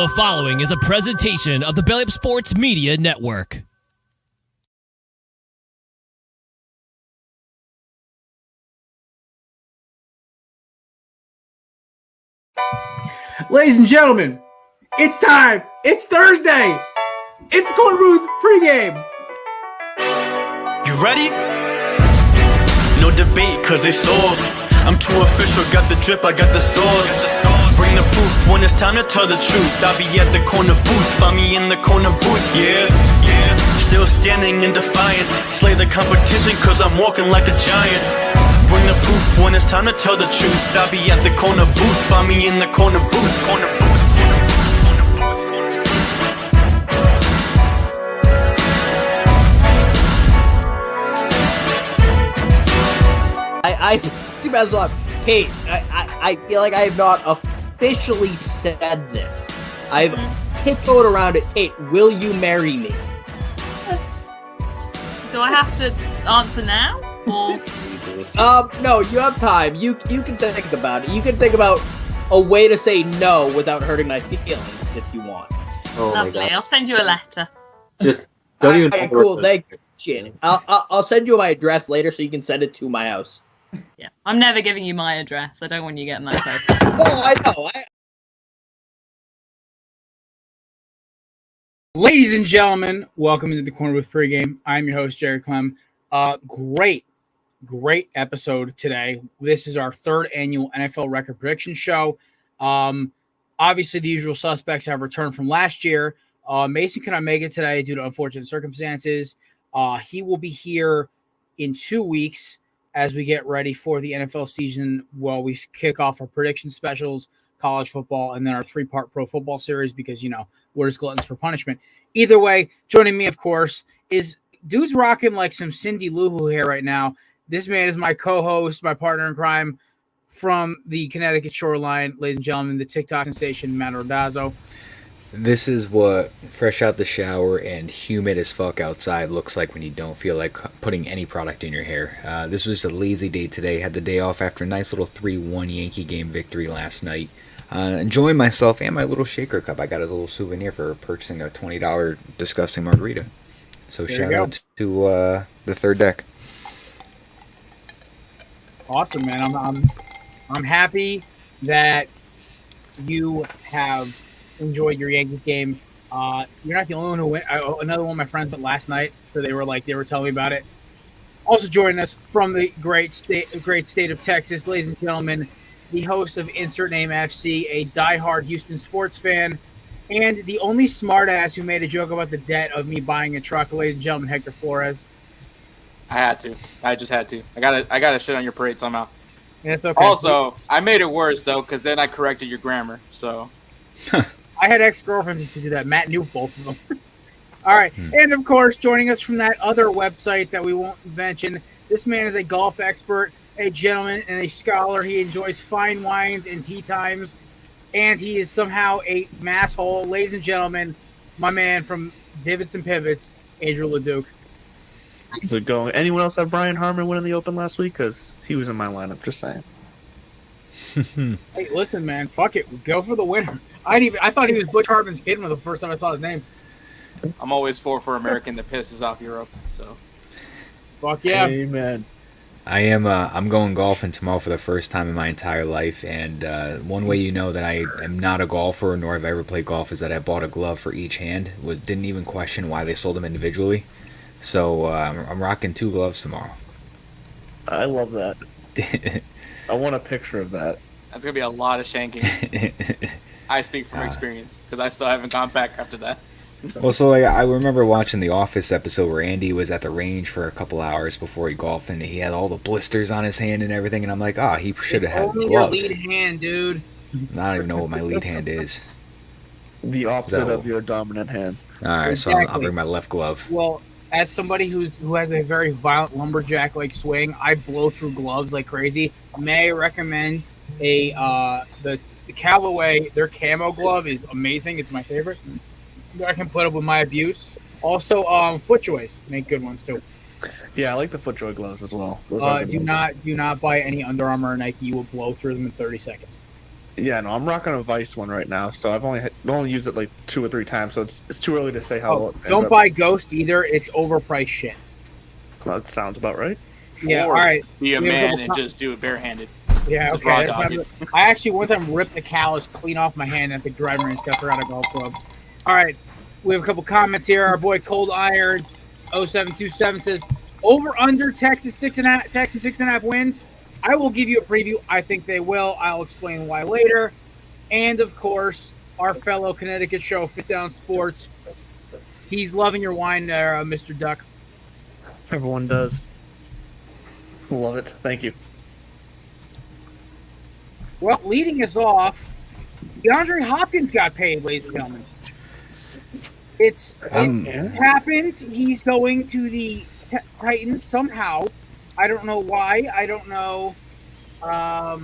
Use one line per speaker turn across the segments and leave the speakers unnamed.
The following is a presentation of the Belly Up Sports Media Network.
Ladies and gentlemen, it's time. It's Thursday. It's Corner Booth pregame.
You ready? No debate, cause it's all. I'm too official, got the drip, I got the sauce. Bring the proof when it's time to tell the truth. I'll be at the corner booth, find me in the corner booth, yeah. Still standing and defiant. Slay the competition, cause I'm walking like a giant. Bring the proof when it's time to tell the truth. I'll be at the corner booth, find me in the corner booth, corner booth.
I see myself. Kate, I feel like I have not officially said this. I've tiptoed around it. Kate, will you marry me?
Do I have to answer now? Or
No, you have time. You can think about it. You can think about a way to say no without hurting my feelings if you want.
Oh
lovely. I'll send you a letter.
Just don't even.
Alright, cool. Thank you. Shit. I'll send you my address later so you can send it to my house.
Yeah, I'm never giving you my address. I don't want you getting that close.
Oh, I know.
Ladies and gentlemen, welcome to the Corner Booth pregame. I'm your host, Jerry Clem. Great episode today. This is our third annual NFL record prediction show. Obviously, the usual suspects have returned from last year. Mason cannot make it today due to unfortunate circumstances. He will be here in 2 weeks as we get ready for the NFL season while we kick off our prediction specials, college football, and then our 3-part pro football series because, you know, we're just gluttons for punishment. Either way, joining me, of course, is dude's rocking like some Cindy Lou Who hair right now. This man is my co-host, my partner in crime from the Connecticut shoreline, ladies and gentlemen, the TikTok sensation, Matt Rodazzo.
This is what fresh out the shower and humid as fuck outside looks like when you don't feel like putting any product in your hair. This was just a lazy day today. Had the day off after a nice little 3-1 Yankee game victory last night. Enjoying myself and my little shaker cup. I got as a little souvenir for purchasing a $20 disgusting margarita. So
There
shout out to the third deck.
Awesome, man. I'm happy that you have enjoyed your Yankees game. You're not the only one who went. Another one of my friends went last night, so they were telling me about it. Also joining us from the great state of Texas, ladies and gentlemen, the host of Insert Name FC, a diehard Houston sports fan, and the only smartass who made a joke about the debt of me buying a truck, ladies and gentlemen, Hector Flores.
I had to. I just had to. I gotta shit on your parade somehow.
That's okay.
Also, I made it worse though, because then I corrected your grammar. So
I had ex-girlfriends who used to do that. Matt knew both of them. All right. And, of course, joining us from that other website that we won't mention, this man is a golf expert, a gentleman, and a scholar. He enjoys fine wines and tea times, and he is somehow a masshole. Ladies and gentlemen, my man from Divots and Pivots, Andrew LeDuc.
How's it going? Anyone else have Brian Harmon winning the Open last week? Because he was in my lineup, just saying.
Hey, listen, man, fuck it. Go for the winner. I thought he was Butch Hartman's kid when the first time I saw his name.
I'm always for American that pisses off Europe. So
Fuck yeah.
Amen.
I'm going golfing tomorrow for the first time in my entire life, and one way you know that I am not a golfer nor have I ever played golf is that I bought a glove for each hand. Didn't even question why they sold them individually. So I'm rocking 2 gloves tomorrow.
I love that. I want a picture of that.
that's gonna be a lot of shanking. I speak from experience because I still haven't gone back after that.
Well, so like, I remember watching the Office episode where Andy was at the range for a couple hours before he golfed, and he had all the blisters on his hand and everything, and I'm like, he should have had
only
gloves.
your lead hand, dude.
I don't even know what my lead hand is.
The opposite of your dominant hand.
All right, so I'll bring my left glove.
Well, as somebody who has a very violent lumberjack-like swing, I blow through gloves like crazy. May I recommend the Callaway, their camo glove is amazing. It's my favorite. I can put up with my abuse. Also, FootJoys make good ones too.
Yeah, I like the FootJoy gloves as well.
Do not buy any Under Armour or Nike. You will blow through them in 30 seconds.
Yeah, no, I'm rocking a Vice one right now, so I've only used it like 2 or 3 times, so it's too early to say how well it ends
Don't
up.
buy Ghost either. It's overpriced shit.
Well, that sounds about right.
Yeah,
Or
all right.
be a
We have a
man
couple
and just do it barehanded.
Yeah,
Just
okay.
raw
That's
dog
not,
it.
I actually one time ripped a callus clean off my hand at the driving range because I forgot a golf club. All right, we have a couple comments here. Our boy Cold Iron 0727 says over under Texas 6.5 wins. I will give you a preview. I think they will. I'll explain why later. And of course, our fellow Connecticut show, Fit Down Sports. He's loving your wine there, Mr. Duck.
Everyone does. Love it. Thank you.
Well, leading us off, DeAndre Hopkins got paid, ladies and gentlemen. It's happened. He's going to the Titans somehow. I don't know why. I don't know. I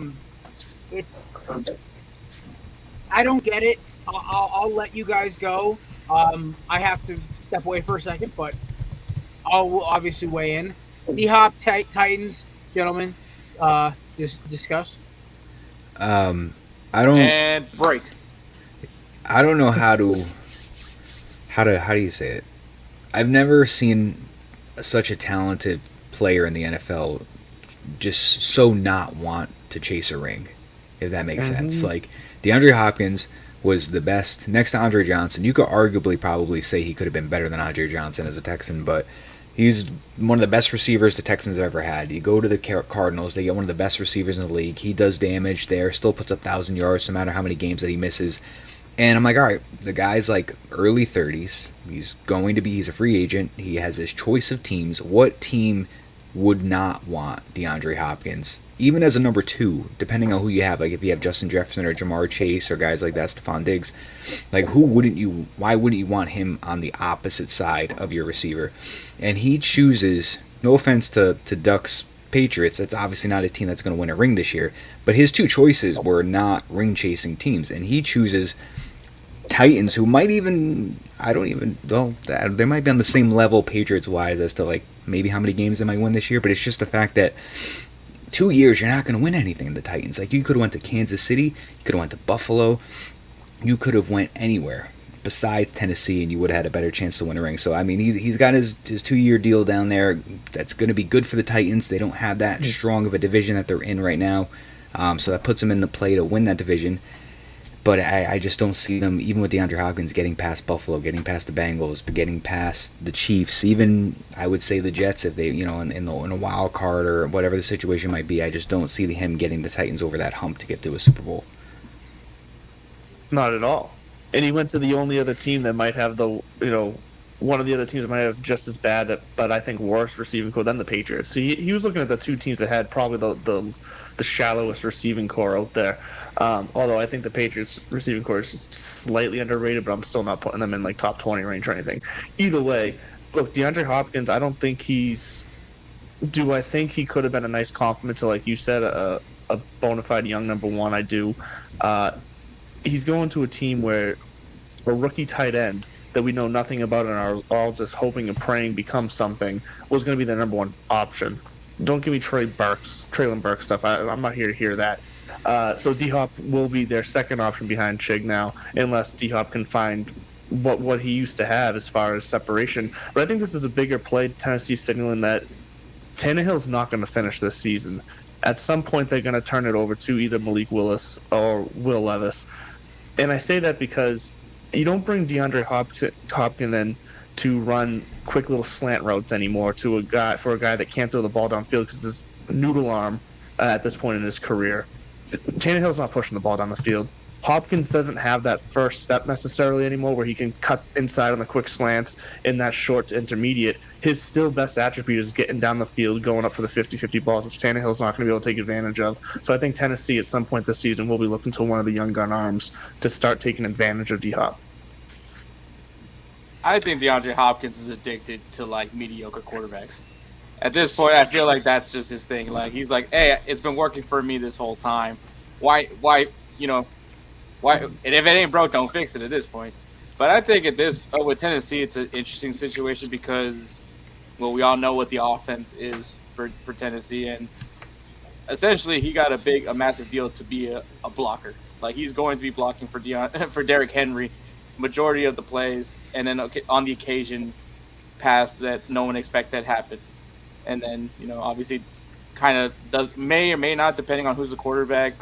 don't get it. I'll let you guys go. I have to step away for a second, but I'll obviously weigh in. D-Hop, Titans, gentlemen, discuss.
I don't.
And break.
I don't know how do you say it? I've never seen such a talented player in the NFL just so not want to chase a ring, if that makes sense. Like DeAndre Hopkins was the best next to Andre Johnson. You could arguably probably say he could have been better than Andre Johnson as a Texan, but he's one of the best receivers the Texans have ever had. You go to the Cardinals, they get one of the best receivers in the league. He does damage there, still puts up 1,000 yards no matter how many games that he misses. And I'm like, all right, the guy's like early 30s. He's a free agent. He has his choice of teams. What team would not want DeAndre Hopkins, even as a number 2, depending on who you have? Like if you have Justin Jefferson or Jamar Chase or guys like that, Stephon Diggs, like why wouldn't you want him on the opposite side of your receiver? And he chooses, no offense to Ducks Patriots, that's obviously not a team that's going to win a ring this year, but his 2 choices were not ring chasing teams, and he chooses Titans, who might even, they might be on the same level Patriots wise as to like maybe how many games they might win this year, but it's just the fact that 2 years you're not going to win anything in the Titans. Like you could have went to Kansas City, you could have went to Buffalo, you could have went anywhere besides Tennessee, and you would have had a better chance to win a ring. So I mean, he's got his 2-year deal down there. That's going to be good for the Titans. They don't have that strong of a division that they're in right now, so that puts them in the play to win that division. But I just don't see them, even with DeAndre Hopkins, getting past Buffalo, getting past the Bengals, getting past the Chiefs, even I would say the Jets if they, in a wild card or whatever the situation might be. I just don't see him getting the Titans over that hump to get to a Super Bowl.
Not at all. And he went to the only other team that might have one of the other teams that might have just as bad, but I think worse receiving core than the Patriots. So he was looking at the 2 teams that had probably the shallowest receiving core out there. Although I think the Patriots receiving core is slightly underrated, but I'm still not putting them in like top 20 range or anything. Either way, look, DeAndre Hopkins, I don't think I think he could have been a nice compliment to, like you said, a bona fide young number 1? I do. He's going to a team where a rookie tight end that we know nothing about and are all just hoping and praying becomes something was going to be the number 1 option. Don't give me Traylon Burks stuff. I'm not here to hear that. So D-Hop will be their second option behind Chig now, unless D-Hop can find what he used to have as far as separation. But I think this is a bigger play. Tennessee signaling that Tannehill's not going to finish this season. At some point, they're going to turn it over to either Malik Willis or Will Levis. And I say that because you don't bring DeAndre Hopkins in to run quick little slant routes anymore for a guy that can't throw the ball downfield because his noodle arm at this point in his career. Tannehill's not pushing the ball down the field. Hopkins doesn't have that first step necessarily anymore where he can cut inside on the quick slants in that short to intermediate. His still best attribute is getting down the field, going up for the 50-50 balls, which Tannehill's not going to be able to take advantage of. So I think Tennessee at some point this season will be looking to one of the young gun arms to start taking advantage of D-Hop.
I think DeAndre Hopkins is addicted to like mediocre quarterbacks. At this point, I feel like that's just his thing. Like he's like, hey, it's been working for me this whole time. Why? And if it ain't broke, don't fix it at this point. But I think with Tennessee, it's an interesting situation because, well, we all know what the offense is for Tennessee, and essentially he got a massive deal to be a blocker. Like he's going to be blocking for for Derrick Henry, majority of the plays, and then on the occasion, pass that no one expected happen, and then obviously, kind of may or may not depending on who's the quarterback.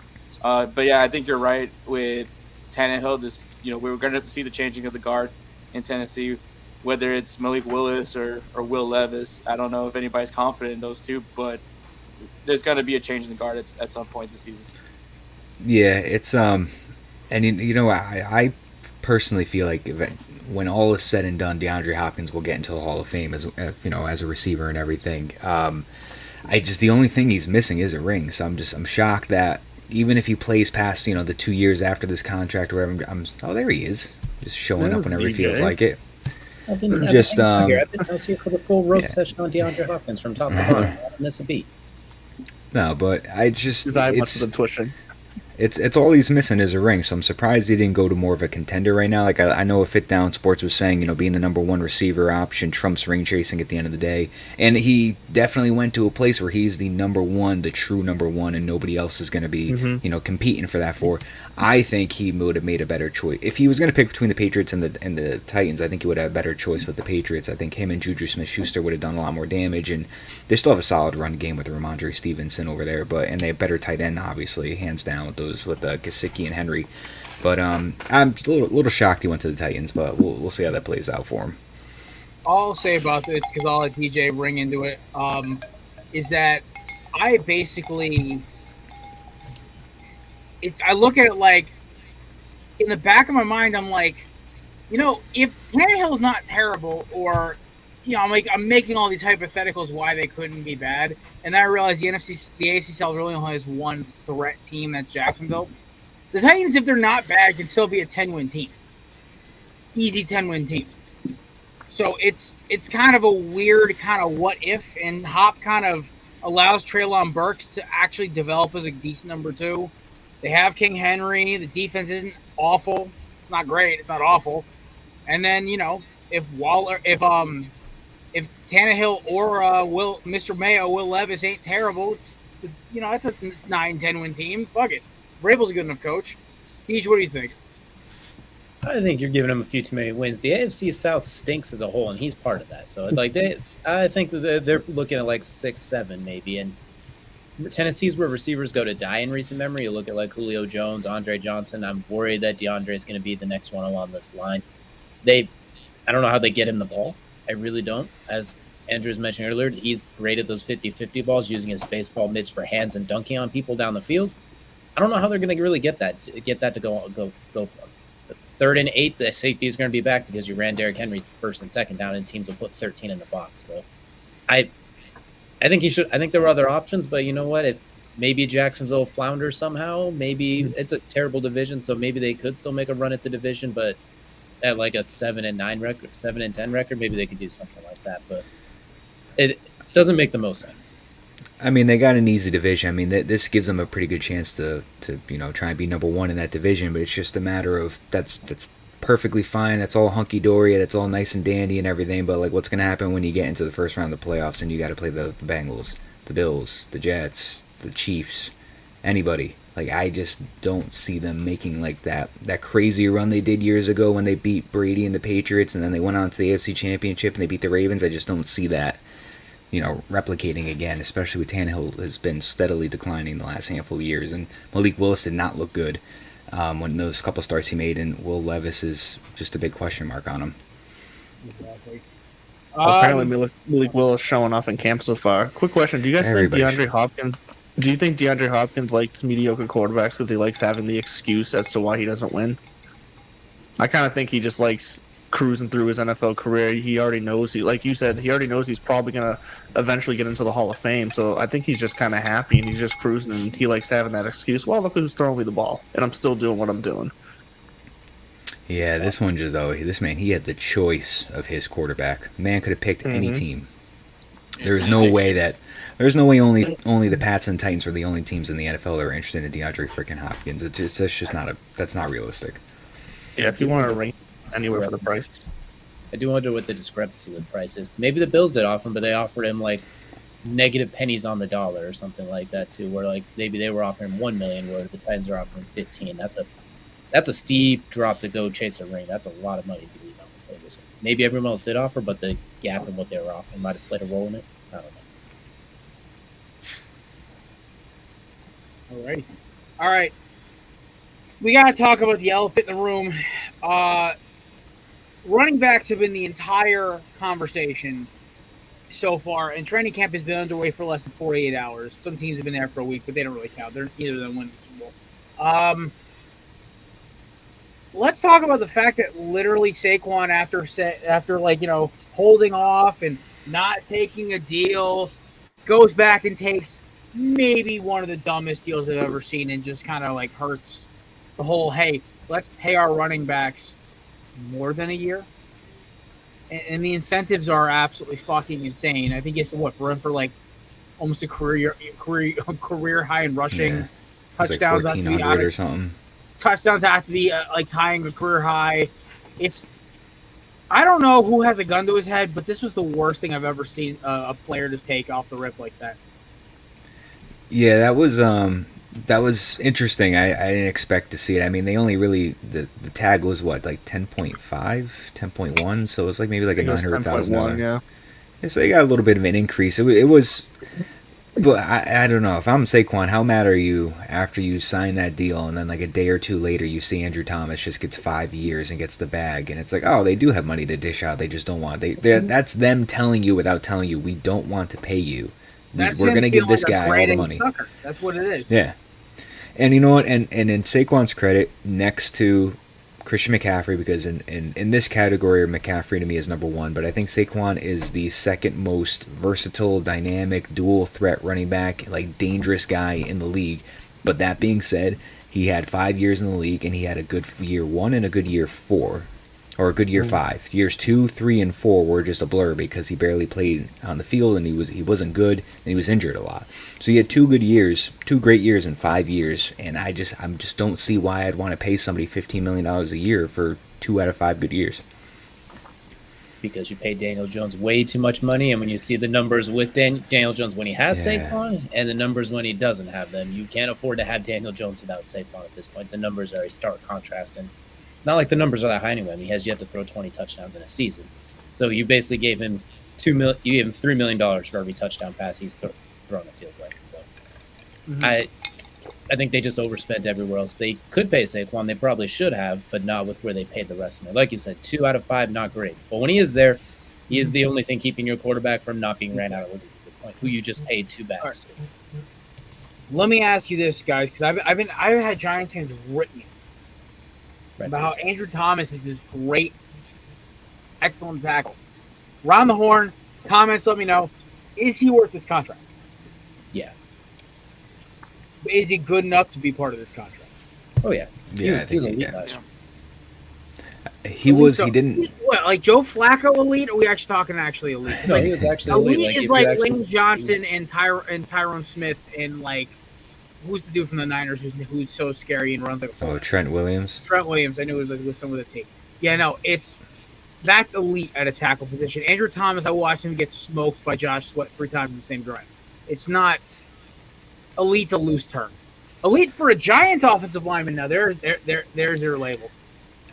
But yeah, I think you're right with Tannehill. We were going to see the changing of the guard in Tennessee, whether it's Malik Willis or Will Levis. I don't know if anybody's confident in those two, but there's going to be a change in the guard at some point this season.
Yeah, it's and I personally feel like when all is said and done, DeAndre Hopkins will get into the Hall of Fame as a receiver and everything. The only thing he's missing is a ring. So I'm shocked that even if he plays past the 2 years after this contract or whatever, there he is, just showing up whenever he feels like it.
I've been I was here for the full roast session on DeAndre Hopkins from top to bottom. I didn't miss a beat.
No, but I just
his eye must have been twitching.
It's all he's missing is a ring, so I'm surprised he didn't go to more of a contender right now. Like I know if Fit Down Sports was saying, being the number one receiver option trumps ring chasing at the end of the day, and he definitely went to a place where he's the number one, the true number one, and nobody else is going to be competing for that for. I think he would have made a better choice if he was going to pick between the Patriots and the Titans. I think he would have a better choice with the Patriots. I think him and Juju Smith-Schuster would have done a lot more damage, and they still have a solid run game with Ramondre Stevenson over there, and they have better tight end, obviously, hands down with Gesicki and Henry. But I'm just a little shocked he went to the Titans, but we'll see how that plays out for him.
All I'll say about this, because I'll let DJ bring into it, is that I basically I look at it like in the back of my mind, I'm like, if Tannehill's not terrible, or I'm making all these hypotheticals why they couldn't be bad, and then I realize the AFC South really only has one threat team, that's Jacksonville. The Titans, if they're not bad, can still be a 10-win team, easy 10-win team. So it's kind of a weird kind of what if, and Hop kind of allows Treylon Burks to actually develop as a decent number two. They have King Henry. The defense isn't awful, not great. It's not awful. And then if Tannehill or Mr. Mayo, Will Levis ain't terrible, it's a 9-10 win team. Fuck it. Vrabel's a good enough coach. Deej, what do you think?
I think you're giving him a few too many wins. The AFC South stinks as a whole, and he's part of that. So I think that they're looking at like 6-7 maybe. And Tennessee's where receivers go to die in recent memory. You look at like Julio Jones, Andre Johnson. I'm worried that DeAndre is going to be the next one along this line. I don't know how they get him the ball. I really don't. As Andrew was mentioning earlier, he's great at those 50-50 balls, using his baseball mitts for hands and dunking on people down the field. I don't know how they're going to really get that to go for them. 3rd and 8, the safety is going to be back because you ran Derrick Henry first and second down, and teams will put 13 in the box. So, I think he should. I think there were other options, but you know what? If maybe Jacksonville flounders somehow, maybe it's a terrible division, so maybe they could still make a run at the division, but at like a 7-9 record, 7-10 record, maybe they could do something like that. But it doesn't make the most sense.
I mean, they got an easy division. I mean, this gives them a pretty good chance to try and be number one in that division. But it's just a matter of that's perfectly fine. That's all hunky dory. That's all nice and dandy and everything. But like, what's going to happen when you get into the first round of the playoffs and you got to play the Bengals, the Bills, the Jets, the Chiefs, anybody? Like, I just don't see them making like that crazy run they did years ago when they beat Brady and the Patriots, and then they went on to the AFC Championship and they beat the Ravens. I just don't see that replicating again, especially with Tannehill has been steadily declining the last handful of years, and Malik Willis did not look good when those couple starts he made, and Will Levis is just a big question mark on him.
Exactly.
Apparently, Malik Willis showing off in camp so far. Quick question: Do you guys think DeAndre Hopkins? Do you think DeAndre Hopkins likes mediocre quarterbacks because he likes having the excuse as to why he doesn't win? I kind of think he just likes cruising through his NFL career. He already knows like you said, he already knows he's probably gonna eventually get into the Hall of Fame. So I think he's just kind of happy and he's just cruising, and he likes having that excuse. Well, look who's throwing me the ball, and I'm still doing what I'm doing.
Yeah, this man, he had the choice of his quarterback. Man could have picked any team. There's no way only the Pats and Titans were the only teams in the NFL that are interested in DeAndre freaking Hopkins. That's not realistic.
Yeah, if you want to rank anywhere for the price.
I do wonder what the discrepancy with price is. Maybe the Bills did offer him, but they offered him like negative pennies on the dollar or something like that too, where like maybe they were offering 1 million, where the Titans are offering 15. That's a steep drop to go chase a ring. That's a lot of money to leave on the table. So maybe everyone else did offer, but the gap in what they were offering might have played a role in it. I don't know.
Alrighty. All right. We got to talk about the elephant in the room. Running backs have been the entire conversation so far, and training camp has been underway for less than 48 hours. Some teams have been there for a week, but they don't really count. Neither of them win the Super Bowl. Let's talk about the fact that literally Saquon, after holding off and not taking a deal, goes back and takes maybe one of the dumbest deals I've ever seen, and just kind of like hurts the whole, hey, let's pay our running backs more than a year. And the incentives are absolutely fucking insane. I think he has to run for like almost a career high in rushing.
Yeah. Touchdowns, like 1,400 or something.
Touchdowns have to be like tying a career high. I don't know who has a gun to his head, but this was the worst thing I've ever seen a player just take off the rip like that.
Yeah, that was interesting. I didn't expect to see it. I mean, they only really the tag was what, like 10.5, 10.1, so it was like maybe like a $900,000.
Yeah.
Yeah, so they got a little bit of an increase. It was, but I don't know. If I'm Saquon, how mad are you after you sign that deal and then like a day or two later you see Andrew Thomas just gets 5 years and gets the bag, and it's like, oh, they do have money to dish out. They just don't want. That's them telling you without telling you, we don't want to pay you. We're going to give this guy all the money.
Sucker. That's what it is.
Yeah. And you know what? And in Saquon's credit, next to Christian McCaffrey, because in this category, McCaffrey to me is number one, but I think Saquon is the second most versatile, dynamic, dual threat running back, like dangerous guy in the league. But that being said, he had 5 years in the league, and he had a good year 1 and a good year 4. Or a good year 5. Years 2, 3, and 4 were just a blur because he barely played on the field and he wasn't good and he was injured a lot. So he had 2 great years in 5 years, and I just don't see why I'd want to pay somebody $15 million a year for 2 out of 5 good years.
Because you pay Daniel Jones way too much money, and when you see the numbers with Daniel Jones when he has Saquon and the numbers when he doesn't have them, you can't afford to have Daniel Jones without Saquon at this point. The numbers are a stark contrast, and it's not like the numbers are that high anyway. I mean, he has yet to throw 20 touchdowns in a season. So you basically gave him you gave him $3 million for every touchdown pass he's thrown, it feels like. So I think they just overspent everywhere else. They could pay Saquon. They probably should have, but not with where they paid the rest of them. Like you said, 2 out of 5, not great. But when he is there, he is the only thing keeping your quarterback from not being ran out of the league at this point, who you just paid 2 bags to.
Let me ask you this, guys, because I've had Giants fans written about how Andrew Thomas is this great, excellent tackle. Round the horn, comments, let me know. Is he worth this contract?
Yeah.
Is he good enough to be part of this contract?
Oh, yeah.
Yeah, I think he did.
He didn't. What, like Joe Flacco elite? Or are we actually talking elite?
No, he was actually
elite. Is like Lane Johnson and Tyrone Smith and like, who's the dude from the Niners who's so scary and runs like a fool?
Oh, Trent Williams.
Trent Williams. I knew it was like with some of the team. Yeah, no, that's elite at a tackle position. Andrew Thomas, I watched him get smoked by Josh Sweat 3 times in the same drive. It's not elite's a loose term. Elite for a Giants offensive lineman. Now there's their label.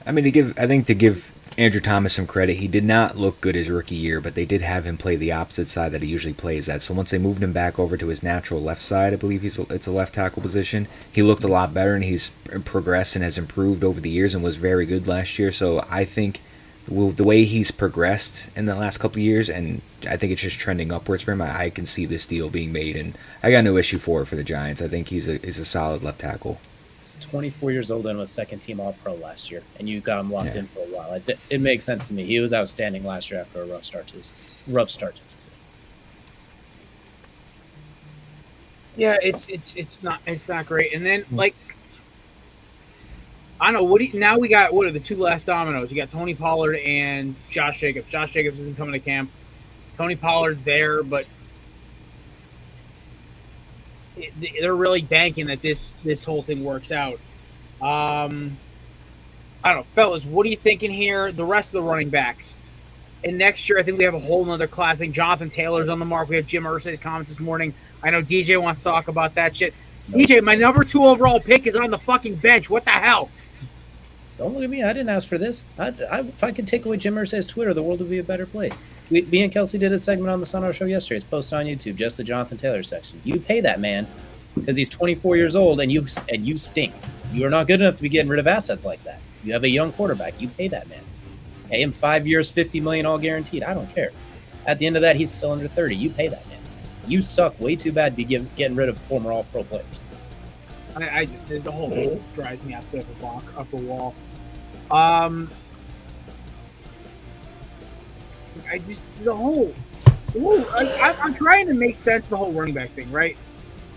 I mean, to give Andrew Thomas some credit, he did not look good his rookie year, but they did have him play the opposite side that he usually plays at. So once they moved him back over to his natural left side, I believe it's a left tackle position, he looked a lot better, and he's progressed and has improved over the years and was very good last year. So I think the way he's progressed in the last couple of years, and I think it's just trending upwards for him, I can see this deal being made, and I got no issue for the Giants. I think he's a solid left tackle.
He's 24 years old and was second-team All-Pro last year, and you got him locked in for a while. It makes sense to me. He was outstanding last year after a rough start.
Yeah, it's not great. And then like, I don't know. Now we got what are the 2 last dominoes? You got Tony Pollard and Josh Jacobs. Josh Jacobs isn't coming to camp. Tony Pollard's there, but they're really banking that this whole thing works out. I don't know, fellas. What are you thinking here? The rest of the running backs, And next year, I think we have a whole nother class. I think Jonathan Taylor's on the mark. We have Jim Irsay's comments this morning. I know DJ wants to talk about that shit. DJ, my number 2 overall pick is on the fucking bench. What the hell?
Don't look at me. I didn't ask for this. If I could take away Jim Irsay's Twitter, the world would be a better place. Me and Kelsey did a segment on the Sunrise Show yesterday. It's posted on YouTube, just the Jonathan Taylor section. You pay that man because he's 24 years old and you stink. You are not good enough to be getting rid of assets like that. You have a young quarterback. You pay that man. Pay him 5 years, $50 million, all guaranteed. I don't care. At the end of that, he's still under 30. You pay that man. You suck way too bad to be getting rid of former All-Pro players.
I just did the whole thing drives me up to the wall. I'm trying to make sense of the whole running back thing, right?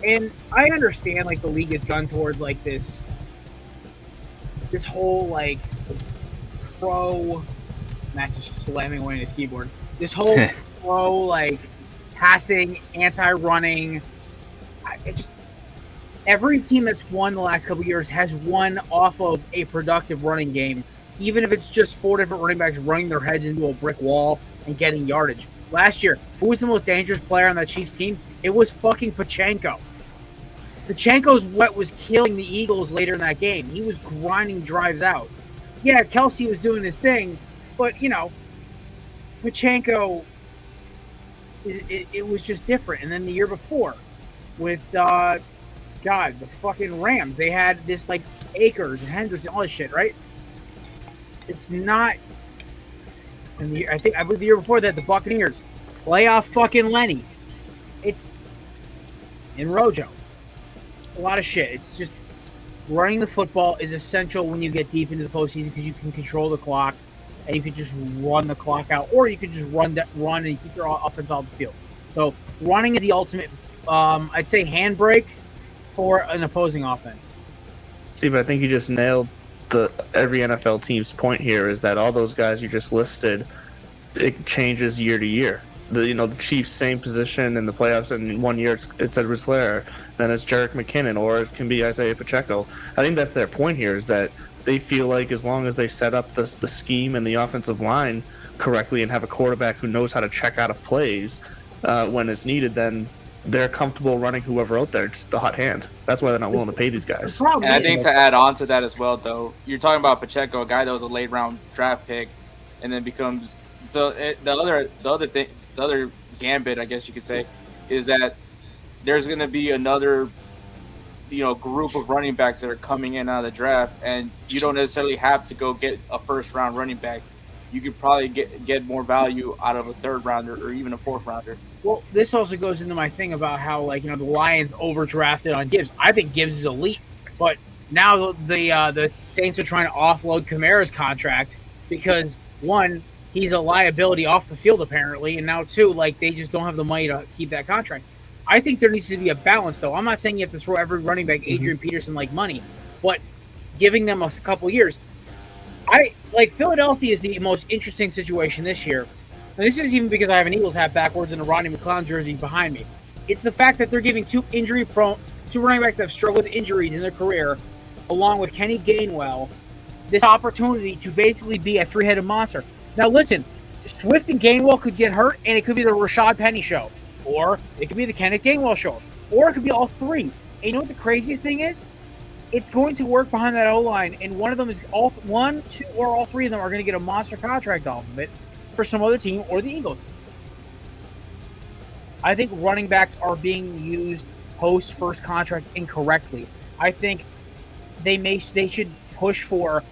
And I understand like the league is done towards like this whole like pro. Matt just slamming away on his keyboard. This whole pro like passing, anti-running. Every team that's won the last couple of years has won off of a productive running game, even if it's just 4 different running backs running their heads into a brick wall and getting yardage. Last year, who was the most dangerous player on that Chiefs team? It was fucking Pachenko. Pachenko's what was killing the Eagles later in that game. He was grinding drives out. Yeah, Kelsey was doing his thing, but, you know, Pachenko, it was just different. And then the year before with, the fucking Rams, they had this, like, Akers and Henderson, all this shit, right? It's not... And I believe the year before that, the Buccaneers, playoff fucking Lenny. It's in Rojo. A lot of shit. It's just running the football is essential when you get deep into the postseason because you can control the clock and you can just run the clock out, or you can just run and keep your offense off the field. So running is the ultimate, I'd say, handbrake for an opposing offense.
See, but I think you just nailed every NFL team's point here is that all those guys you just listed, it changes year to year. The Chiefs, same position in the playoffs, and in 1 year it's Edwards Helaire, then it's Jerick McKinnon, or it can be Isaiah Pacheco. I think that's their point here, is that they feel like as long as they set up the scheme and the offensive line correctly and have a quarterback who knows how to check out of plays when it's needed, then they're comfortable running whoever out there, just the hot hand. That's why they're not willing to pay these guys.
And I think to add on to that as well, though, you're talking about Pacheco, a guy that was a late round draft pick, and then becomes the other gambit, I guess you could say, is that there's going to be another, group of running backs that are coming in out of the draft, and you don't necessarily have to go get a first round running back. You could probably get more value out of a third rounder or even a fourth rounder.
Well, this also goes into my thing about how, the Lions overdrafted on Gibbs. I think Gibbs is elite, but now the Saints are trying to offload Kamara's contract because, one, he's a liability off the field apparently, and now, two, they just don't have the money to keep that contract. I think there needs to be a balance, though. I'm not saying you have to throw every running back Adrian Peterson like money, but giving them a couple years. Philadelphia is the most interesting situation this year. And this is even because I have an Eagles hat backwards and a Rodney McLeod jersey behind me. It's the fact that they're giving two running backs that have struggled with injuries in their career, along with Kenny Gainwell, this opportunity to basically be a three-headed monster. Now, listen, Swift and Gainwell could get hurt, and it could be the Rashad Penny show. Or it could be the Kenneth Gainwell show. Or it could be all three. And you know what the craziest thing is? It's going to work behind that O-line, and one of them is one, two, or all three of them are going to get a monster contract off of it for some other team or the Eagles. I think running backs are being used post-first contract incorrectly. I think they should push for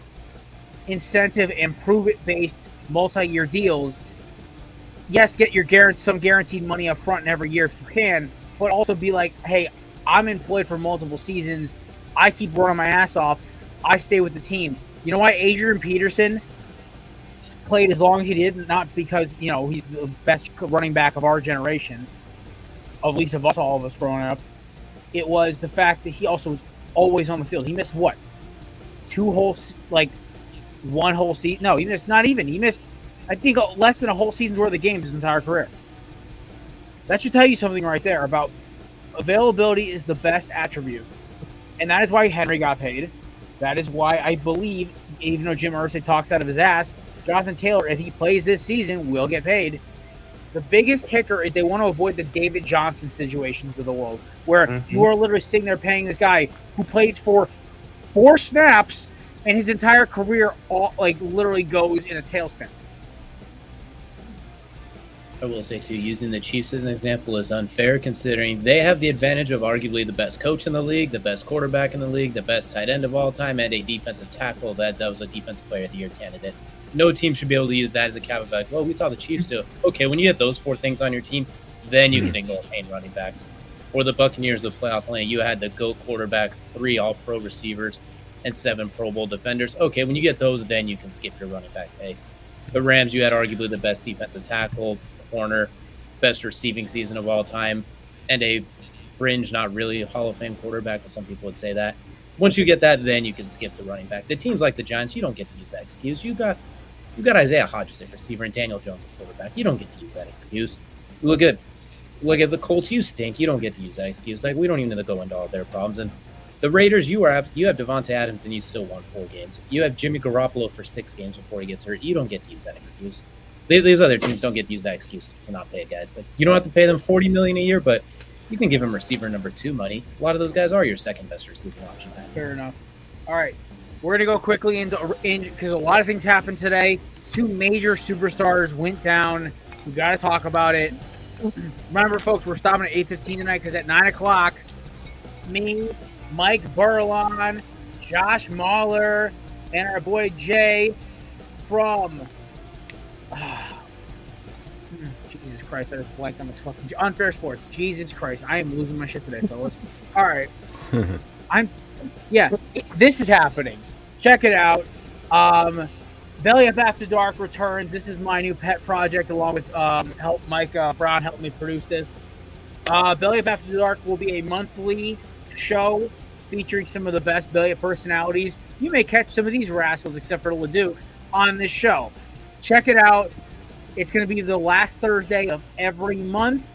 incentive and prove-it-based multi-year deals. Yes, get some guaranteed money up front in every year if you can, but also be like, hey, I'm employed for multiple seasons. I keep running my ass off. I stay with the team. You know why Adrian Peterson played as long as he did? Not because, he's the best running back of our generation, at least of all of us growing up. It was the fact that he also was always on the field. He missed what? One whole season? No, he missed not even. He missed, I think, less than a whole season's worth of games his entire career. That should tell you something right there about availability is the best attribute. And that is why Henry got paid. That is why I believe, even though Jim Irsay talks out of his ass, Jonathan Taylor, if he plays this season, will get paid. The biggest kicker is they want to avoid the David Johnson situations of the world, where you are literally sitting there paying this guy who plays for 4 snaps and his entire career literally goes in a tailspin.
I will say, too, using the Chiefs as an example is unfair considering they have the advantage of arguably the best coach in the league, the best quarterback in the league, the best tight end of all time, and a defensive tackle that was a Defensive Player of the Year candidate. No team should be able to use that as a caveat. Like, well, we saw the Chiefs do it. Okay, when you get those 4 things on your team, then you can ignore paying running backs. Or the Buccaneers of playoff lane, you had the GOAT quarterback, 3 all-pro receivers, and 7 Pro Bowl defenders. Okay, when you get those, then you can skip your running back pay. The Rams, you had arguably the best defensive tackle, corner, best receiving season of all time, and a fringe, not really a Hall of Fame quarterback, but some people would say that. Once you get that, then you can skip the running back. The teams like the Giants, you don't get to use that excuse. You got Isaiah Hodgins at receiver and Daniel Jones at quarterback. You don't get to use that excuse. Look at the Colts. You stink. You don't get to use that excuse. Like, we don't even need to go into all their problems. And the Raiders, you have Devontae Adams and he's still won 4 games. You have Jimmy Garoppolo for 6 games before he gets hurt. You don't get to use that excuse. These other teams don't get to use that excuse to not pay guys. Like, you don't have to pay them $40 million a year, but you can give them receiver number 2 money. A lot of those guys are your second best receiving option.
Fair enough. All right, we're gonna go quickly into because a lot of things happened today. 2 major superstars went down. We got to talk about it. Remember, folks, we're stopping at 8:15 tonight because at 9 o'clock, me, Mike Burlon, Josh Mahler, and our boy Jay from. Jesus Christ, I just blanked on this fucking Unfair Sports. Jesus Christ, I am losing my shit today, fellas. All right, this is happening. Check it out. Belly Up After Dark returns. This is my new pet project, along with Mike Brown helped me produce this. Belly Up After Dark will be a monthly show featuring some of the best Belly Up personalities. You may catch some of these rascals, except for Leduc, on this show. Check it out. It's going to be the last Thursday of every month.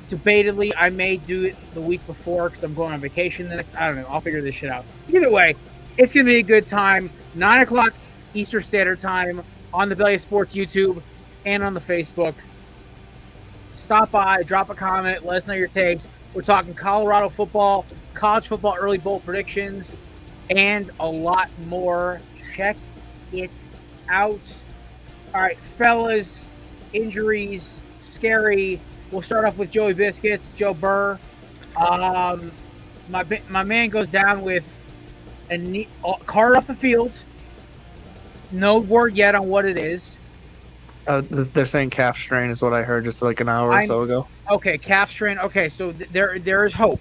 Debatedly, I may do it the week before because I'm going on vacation the next. I don't know. I'll figure this shit out. Either way, it's going to be a good time. 9 o'clock Eastern Standard Time on the Belly of Sports YouTube and on the Facebook. Stop by, drop a comment, let us know your takes. We're talking Colorado football, college football early bowl predictions, and a lot more. Check it out. All right, fellas, injuries, scary. We'll start off with Joey Biscuits, Joe Burr. My man goes down with a knee, card off the field. No word yet on what it is.
They're saying calf strain is what I heard just like an hour or so ago.
Okay, calf strain. Okay, so there is hope.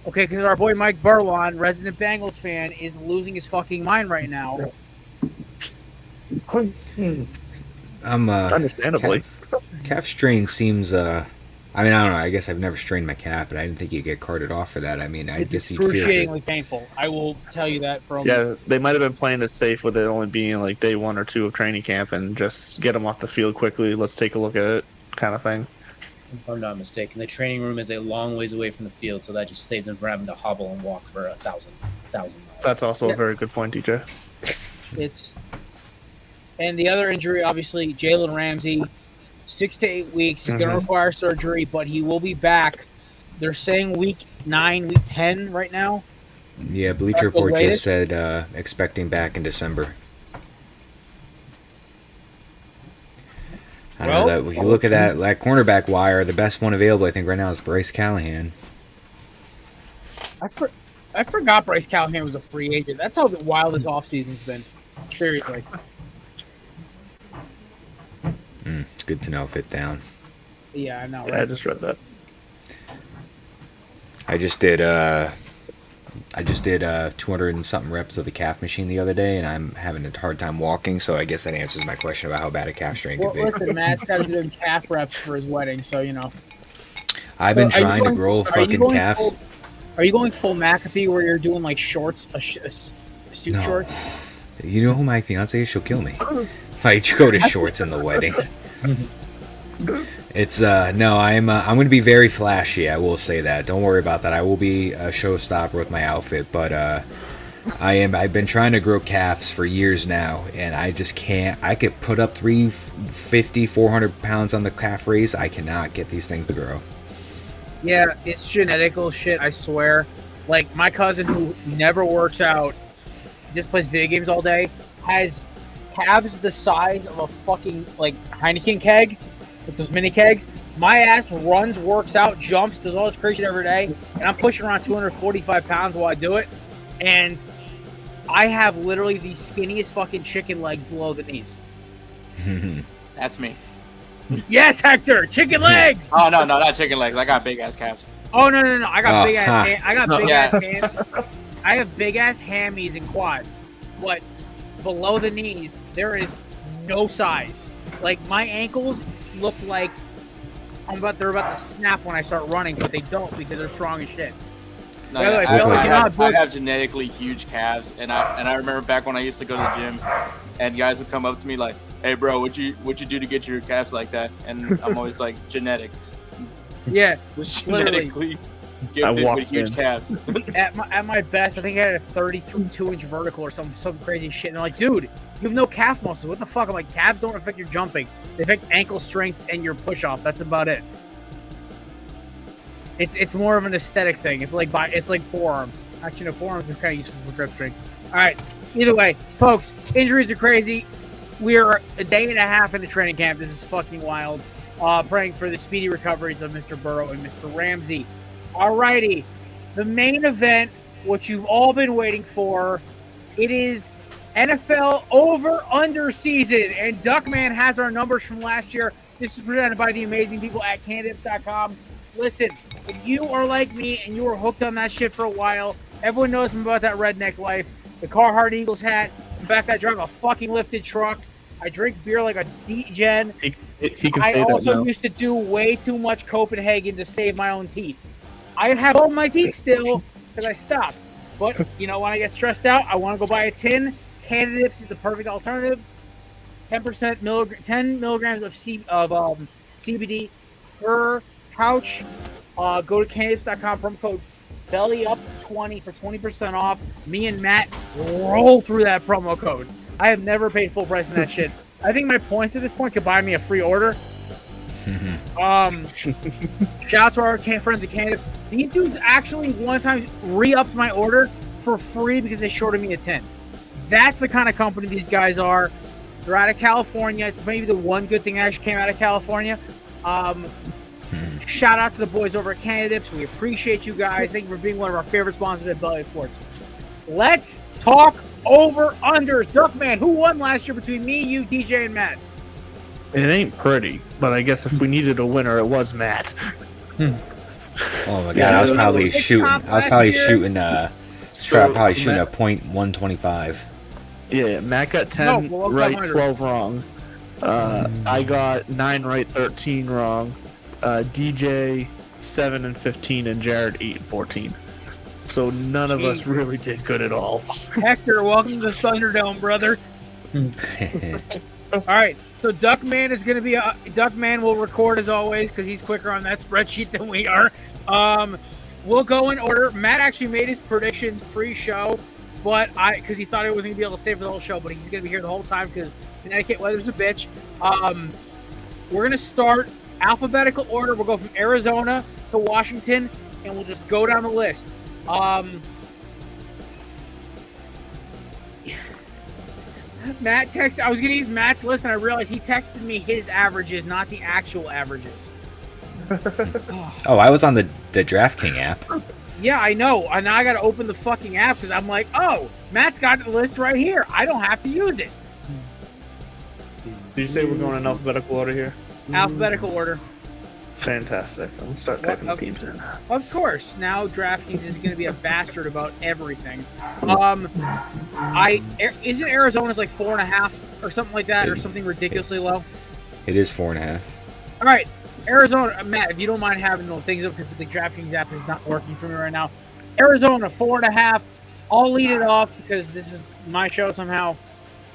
Okay, because our boy Mike Burlon, resident Bengals fan, is losing his fucking mind right now.
Understandably.
Calf strain seems I mean, I don't know. I guess I've never strained my calf, but I didn't think you'd get carted off for that. I mean, I guess you'd feel it.
It's excruciatingly painful. I will tell you that from.
Yeah, they might have been playing it safe with it only being like day 1 or 2 of training camp and just get them off the field quickly. Let's take a look at it, kind of thing.
If I'm not mistaken, the training room is a long ways away from the field, so that just saves them from having to hobble and walk for 1,000 miles.
That's also a very good point, DJ.
And the other injury, obviously, Jalen Ramsey, 6 to 8 weeks. He's going to require surgery, but he will be back. They're saying week 9, week 10 right now.
Yeah, Bleacher Report just said expecting back in December. I don't know that if you look at that cornerback wire, the best one available, I think, right now is Bryce Callahan.
I forgot Bryce Callahan was a free agent. That's how wild this offseason's been. Seriously.
It's good to know if it's down.
Yeah, I know, right?
Yeah, I just read that.
I just did 200 and something reps of the calf machine the other day, and I'm having a hard time walking, so I guess that answers my question about how bad a calf strain could be.
Listen, Matt's got to do calf reps for his wedding, so, you know.
I've been trying to grow fucking calves.
Are you going full McAfee where you're doing, like, shorts, suit shorts?
You know who my fiance is? She'll kill me if I go to shorts in the wedding. It's no, I'm going to be very flashy. I will say that. Don't worry about that. I will be a showstopper with my outfit, but I've been trying to grow calves for years now, and I just can't. I could put up 350, 400 pounds on the calf raise. I cannot get these things to grow.
Yeah, it's genetical shit, I swear. Like, my cousin who never works out, just plays video games all day, has calves the size of a fucking, like, Heineken keg, with those mini kegs. My ass runs, works out, jumps, does all this crazy shit every day, and I'm pushing around 245 pounds while I do it, and I have literally the skinniest fucking chicken legs below the knees.
That's me.
Yes, Hector, chicken legs.
Oh no, not chicken legs. I got big ass calves.
Oh no, I got
Oh,
big ass.
huh.
I got big
Yeah.
ass ham. I have big ass hammies and quads, but below the knees there is no size. Like my ankles look like they're about to snap when I start running, but they don't because they're strong as shit.
No,
By the way,
yeah,
fellas, you know how
I
big-
have genetically huge calves, and I remember back when I used to go to the gym, and guys would come up to me like, "Hey, bro, what'd you do to get your calves like that?" And I'm always like, "Genetics." It's
Yeah,
just
literally.
genetically gifted
walked
with huge
in.
calves.
at my best, I think I had a 32-inch vertical or some crazy shit. And they're like, dude, you have no calf muscle. What the fuck? I'm like, calves don't affect your jumping. They affect ankle strength and your push off. That's about it. It's more of an aesthetic thing. It's like forearms. Actually, no, forearms are kind of useful for grip strength. All right. Either way, folks, injuries are crazy. We are a day and a half into training camp. This is fucking wild. Praying for the speedy recoveries of Mr. Burrow and Mr. Ramsey. Alrighty, the main event, what you've all been waiting for, it is NFL over-under season, and Duckman has our numbers from last year. This is presented by the amazing people at Candidates.com. Listen, if you are like me and you were hooked on that shit for a while, everyone knows about that redneck life, the Carhartt Eagles hat, the fact that I drive a fucking lifted truck, I drink beer like a D-gen.
He can
I
say that
also
now.
used to do way too much Copenhagen to save my own teeth. I have all my teeth still because I stopped. But, you know, when I get stressed out, I want to go buy a tin. Candidates is the perfect alternative. 10 milligrams of CBD per pouch. Go to candidates.com, promo code BELLYUP20 for 20% off. Me and Matt roll through that promo code. I have never paid full price on that shit. I think my points at this point could buy me a free order. Shout out to our friends at Candidates. These dudes actually one time re-upped my order for free because they shorted me a 10. That's the kind of company these guys are. They're out of California. It's maybe the one good thing that actually came out of California. Shout out to the boys over at Candidates. We appreciate you guys. Thank you for being one of our favorite sponsors at Belly Sports. Let's talk over-unders. Duckman, who won last year between me, you, DJ, and Matt?
It ain't pretty, but I guess if we needed a winner, it was Matt.
Oh my god,
Yeah,
I was
it
probably
was
shooting.
top
I was probably
last year.
shooting.
So,
Probably shooting a
Matt,
.125.
Yeah, Matt got 10
No, below
right,
500.
12 wrong. I got 9 right, 13 wrong. DJ 7 and 15, and Jared 8 and 14. So none of us
Jesus.
really did good at all.
Hector, welcome to the Thunderdome, brother. All right, so Duckman is going to be Duckman will record as always because he's quicker on that spreadsheet than we are. We'll go in order. Matt actually made his predictions pre-show, but because he thought he wasn't going to be able to stay for the whole show, but he's going to be here the whole time because Connecticut weather's a bitch. We're going to start alphabetical order. We'll go from Arizona to Washington, and we'll just go down the list. Matt texted. I was going to use Matt's list, and I realized he texted me his averages, not the actual averages.
Oh, I was on the DraftKings app.
Yeah, I know. And now I got to open the fucking app because I'm like, oh, Matt's got the list right here. I don't have to use it.
Did you say we're going in alphabetical order here?
Alphabetical order.
Fantastic. I'm gonna start typing the
Okay.
teams in.
Of course. Now DraftKings is going to be a bastard about everything. Isn't Arizona's like 4.5 or something like that, or something ridiculously low?
It is 4.5.
All right, Arizona, Matt, if you don't mind having those things up because the DraftKings app is not working for me right now. Arizona 4.5. I'll lead it off because this is my show somehow.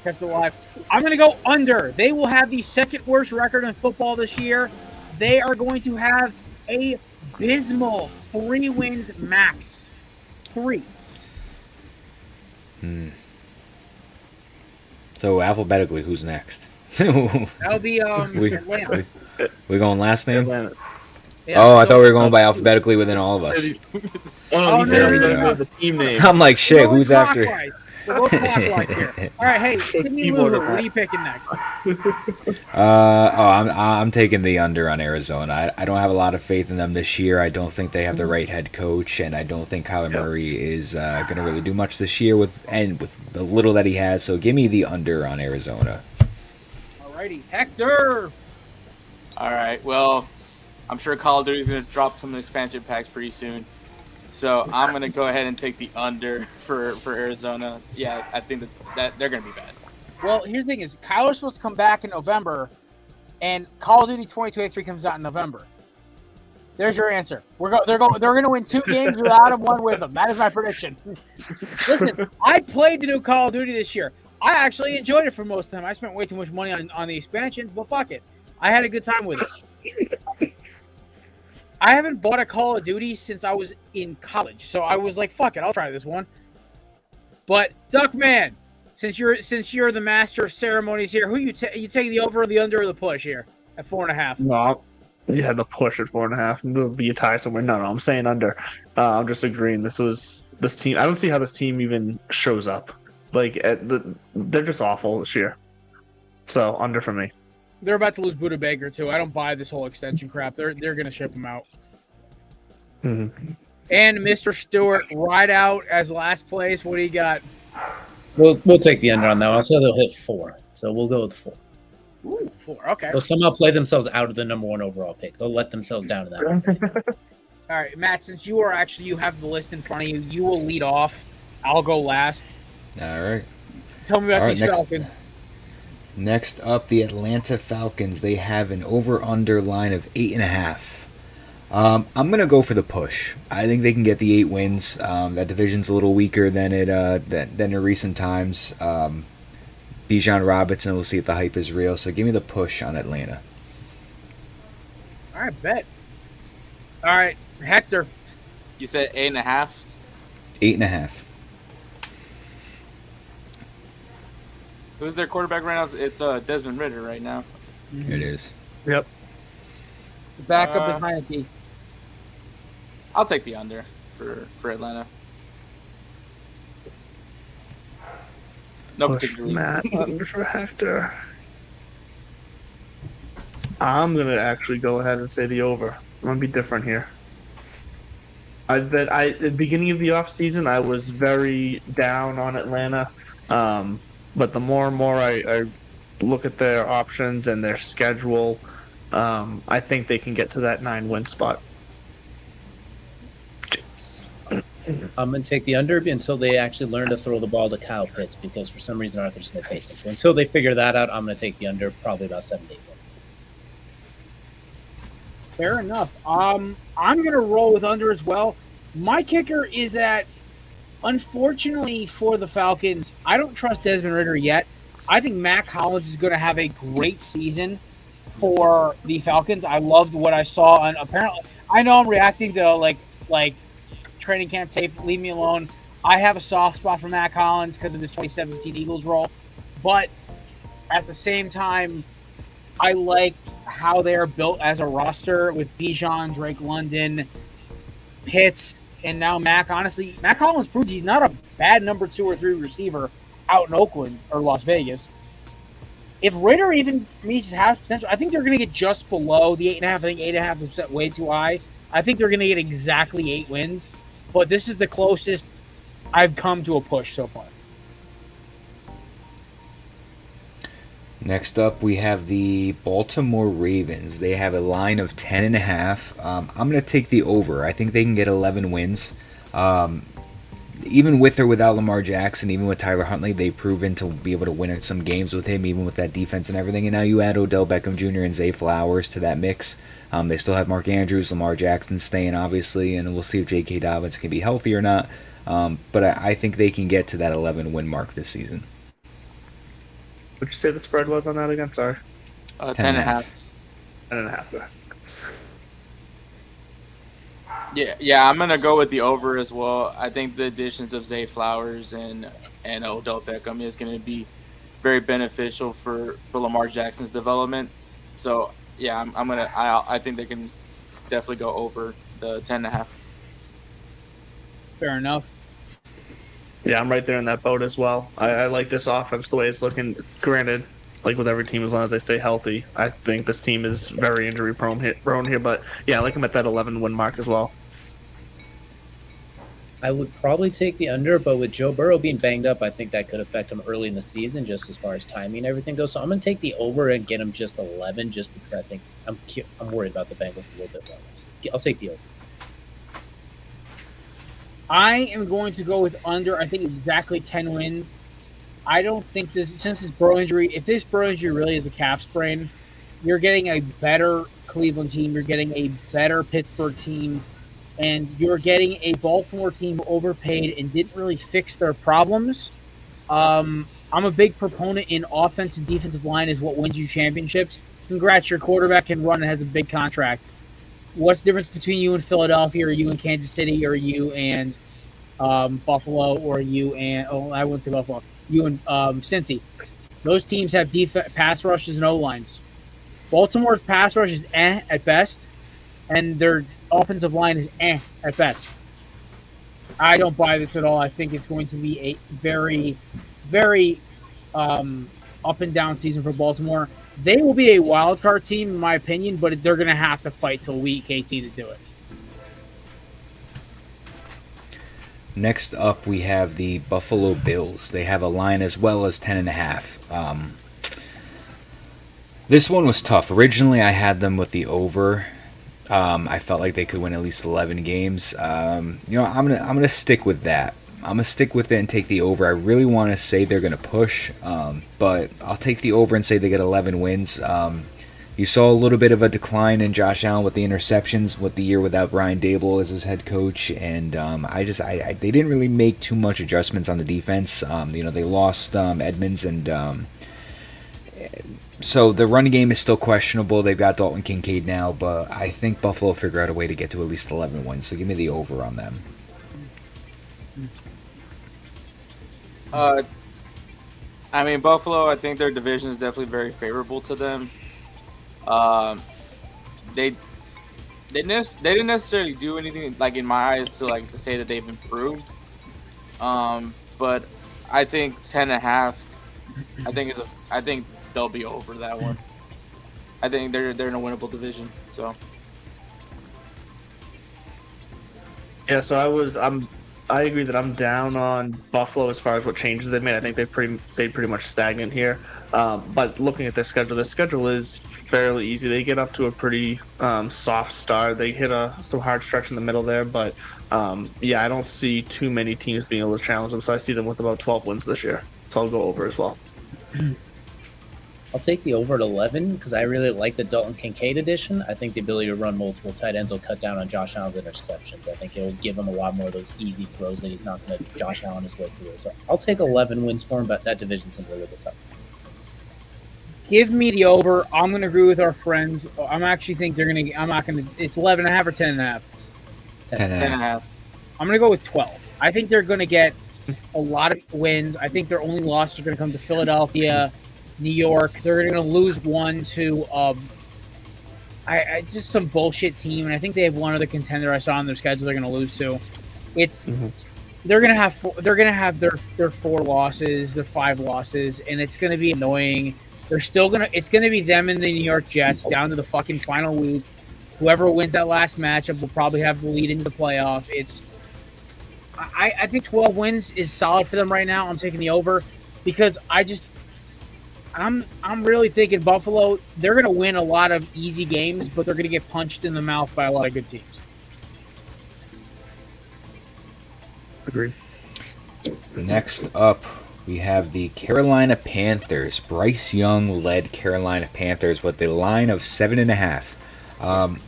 Kept it alive. I'm going to go under. They will have the second worst record in football this year. They are going to have a abysmal 3 wins max. 3.
So alphabetically, who's next?
That'll be
we,
Atlanta.
we going last name?
Atlanta.
Yeah,
Oh, I
so-
thought we were going by alphabetically within all of us.
Oh, he
Oh,
said
no, no, no.
the team name.
I'm like, shit,
We're going
who's after?
clockwise. We're going clockwise here. All right, hey, Sydney
Keyboard
Lulu,
attack.
what are you picking next?
I'm taking the under on Arizona. I don't have a lot of faith in them this year. I don't think they have the right head coach, and I don't think Kyler Murray is going to really do much this year with the little that he has. So give me the under on Arizona.
Alrighty, Hector.
All right. Well, I'm sure Call of Duty is going to drop some expansion packs pretty soon. So I'm going to go ahead and take the under for Arizona. Yeah, I think that they're going to be bad.
Well, here's the thing: is Kyler's supposed to come back in November, and Call of Duty 2023 comes out in November. There's your answer. They're going to win 2 games without him, 1 with him. That is my prediction. Listen, I played the new Call of Duty this year. I actually enjoyed it for most of the time. I spent way too much money on the expansions, but fuck it. I had a good time with it. I haven't bought a Call of Duty since I was in college, so I was like, fuck it, I'll try this one. But Duckman, since you're the master of ceremonies here, who you take the over or the under or the push here at 4.5?
No, yeah, the push at 4.5. There'll be a tie somewhere. No, I'm saying under. I'm just agreeing. This team. I don't see how this team even shows up. Like they're just awful this year. So under for me.
They're about to lose Buda Baker too. I don't buy this whole extension crap. They're gonna ship him out.
Mm-hmm.
And Mr. Stewart, ride out as last place. What do you got?
We'll take the under on that one. I'll say they'll hit 4. So we'll go with 4.
Ooh, 4. Okay.
They'll somehow play themselves out of the number 1 overall pick. They'll let themselves down to that one.
All right, Matt. Since you have the list in front of you, you will lead off. I'll go last.
All right.
Tell me about
All right,
these
next-
Falcons.
Next up, the Atlanta Falcons. They have an over/under line of 8.5. I'm gonna go for the push. I think they can get the 8 wins. That division's a little weaker than in recent times. Bijan Robinson, we'll see if the hype is real. So give me the push on Atlanta.
All right, bet. All right, Hector.
You said 8.5.
8.5.
Who's their quarterback right now? It's Desmond Ridder right now.
It is.
Yep.
The backup is Heineke.
I'll take the under for Atlanta. No
Push
particular reason.
Matt under for Hector. I'm gonna actually go ahead and say the over. I'm gonna be different here. At the beginning of the offseason, I was very down on Atlanta. But the more and more I look at their options and their schedule, I think they can get to that 9-win spot.
I'm going to take the under until they actually learn to throw the ball to Kyle Pitts, because for some reason Arthur Smith hates him. So until they figure that out, I'm going to take the under, probably about 7 to 8 wins.
Fair enough. I'm gonna roll with under as well. My kicker is that, unfortunately for the Falcons, I don't trust Desmond Ridder yet. I think Matt Collins is going to have a great season for the Falcons. I loved what I saw, and apparently, I know I'm reacting to like training camp tape. Leave me alone. I have a soft spot for Matt Collins because of his 2017 Eagles role, but at the same time, I like how they're built as a roster with Bijan, Drake London, Pitts, and now Mac. Honestly, Matt Collins proved he's not a bad number 2 or 3 receiver out in Oakland or Las Vegas. If Ridder even reaches half potential, I think they're going to get just below the 8.5. I think 8.5 is set way too high. I think they're going to get exactly 8 wins, but this is the closest I've come to a push so far.
Next up, we have the Baltimore Ravens. They have a line of 10.5. I'm going to take the over. I think they can get 11 wins. Even with or without Lamar Jackson, even with Tyler Huntley, they've proven to be able to win some games with him, even with that defense and everything. And now you add Odell Beckham Jr. and Zay Flowers to that mix. They still have Mark Andrews, Lamar Jackson staying, obviously, and we'll see if J.K. Dobbins can be healthy or not. But I think they can get to that 11-win mark this season.
What'd you say the spread was on that again? Sorry.
10.5.
10.5.
Yeah, I'm gonna go with the over as well. I think the additions of Zay Flowers and Odell Beckham is gonna be very beneficial for Lamar Jackson's development. So yeah, I think they can definitely go over the 10.5.
Fair enough.
Yeah, I'm right there in that boat as well. I like this offense the way it's looking. Granted, like with every team, as long as they stay healthy, I think this team is very injury prone here. But yeah, I like them at that 11 win mark as well.
I would probably take the under, but with Joe Burrow being banged up, I think that could affect him early in the season, just as far as timing and everything goes. So I'm going to take the over and get him just 11, just because I think I'm worried about the Bengals a little bit more. So I'll take the over.
I am going to go with under. I think exactly 10 wins. I don't think since this Burrow injury, if this Burrow injury really is a calf sprain, you're getting a better Cleveland team. You're getting a better Pittsburgh team. And you're getting a Baltimore team who overpaid and didn't really fix their problems. I'm a big proponent in offense and defensive line is what wins you championships. Congrats, your quarterback can run and has a big contract. What's the difference between you and Philadelphia, or you and Kansas City, or you and Buffalo, or you and I wouldn't say Buffalo, you and Cincy? Those teams have pass rushes and O lines. Baltimore's pass rush is at best, and their offensive line is at best. I don't buy this at all. I think it's going to be a very, very up and down season for Baltimore. They will be a wild card team, in my opinion, but they're going to have to fight till week 18 to do it.
Next up, we have the Buffalo Bills. They have a line as well as 10.5. This one was tough. Originally, I had them with the over. I felt like they could win at least 11 games. I'm gonna stick with that. I'm gonna stick with it and take the over. I really want to say they're gonna push, but I'll take the over and say they get 11 wins. You saw a little bit of a decline in Josh Allen with the interceptions with the year without Brian Dable as his head coach, and they didn't really make too much adjustments on the defense. They lost Edmonds and. So the running game is still questionable. They've got Dalton Kincaid now, but I think Buffalo will figure out a way to get to at least 11 wins. So give me the over on them.
Buffalo, I think their division is definitely very favorable to them. They didn't necessarily do anything, like, in my eyes, to say that they've improved. But I think 10.5. I think they'll be over that one. I think they're in a winnable division. So
yeah, so I agree that I'm down on Buffalo as far as what changes they've made. I think they've stayed pretty much stagnant here. But looking at their schedule is fairly easy. They get up to a pretty soft start. They hit some hard stretch in the middle there, but I don't see too many teams being able to challenge them. So I see them with about 12 wins this year. So I'll go over as well.
I'll take the over at 11 because I really like the Dalton Kincaid addition. I think the ability to run multiple tight ends will cut down on Josh Allen's interceptions. I think it will give him a lot more of those easy throws that he's not going to Josh Allen his way through. So I'll take 11 wins for him, but that division's going to be a little bit tough.
Give me the over. I'm going to agree with our friends. I'm actually think they're going to. I'm not going to. It's 11.5 or 10.5.
10.5.
I'm going to go with 12. I think they're going to get a lot of wins. I think their only losses are going to come to Philadelphia, New York. They're going to lose one to just some bullshit team, and I think they have one other contender I saw on their schedule they're going to lose to. They're going to have their 4 losses, their 5 losses, and it's going to be annoying. It's going to be them and the New York Jets down to the fucking final week. Whoever wins that last matchup will probably have the lead into the playoff. I think 12 wins is solid for them right now. I'm taking the over because I'm really thinking Buffalo, they're going to win a lot of easy games, but they're going to get punched in the mouth by a lot of good teams.
Agreed.
Next up, we have the Carolina Panthers. Bryce Young led Carolina Panthers with a line of 7.5. I'm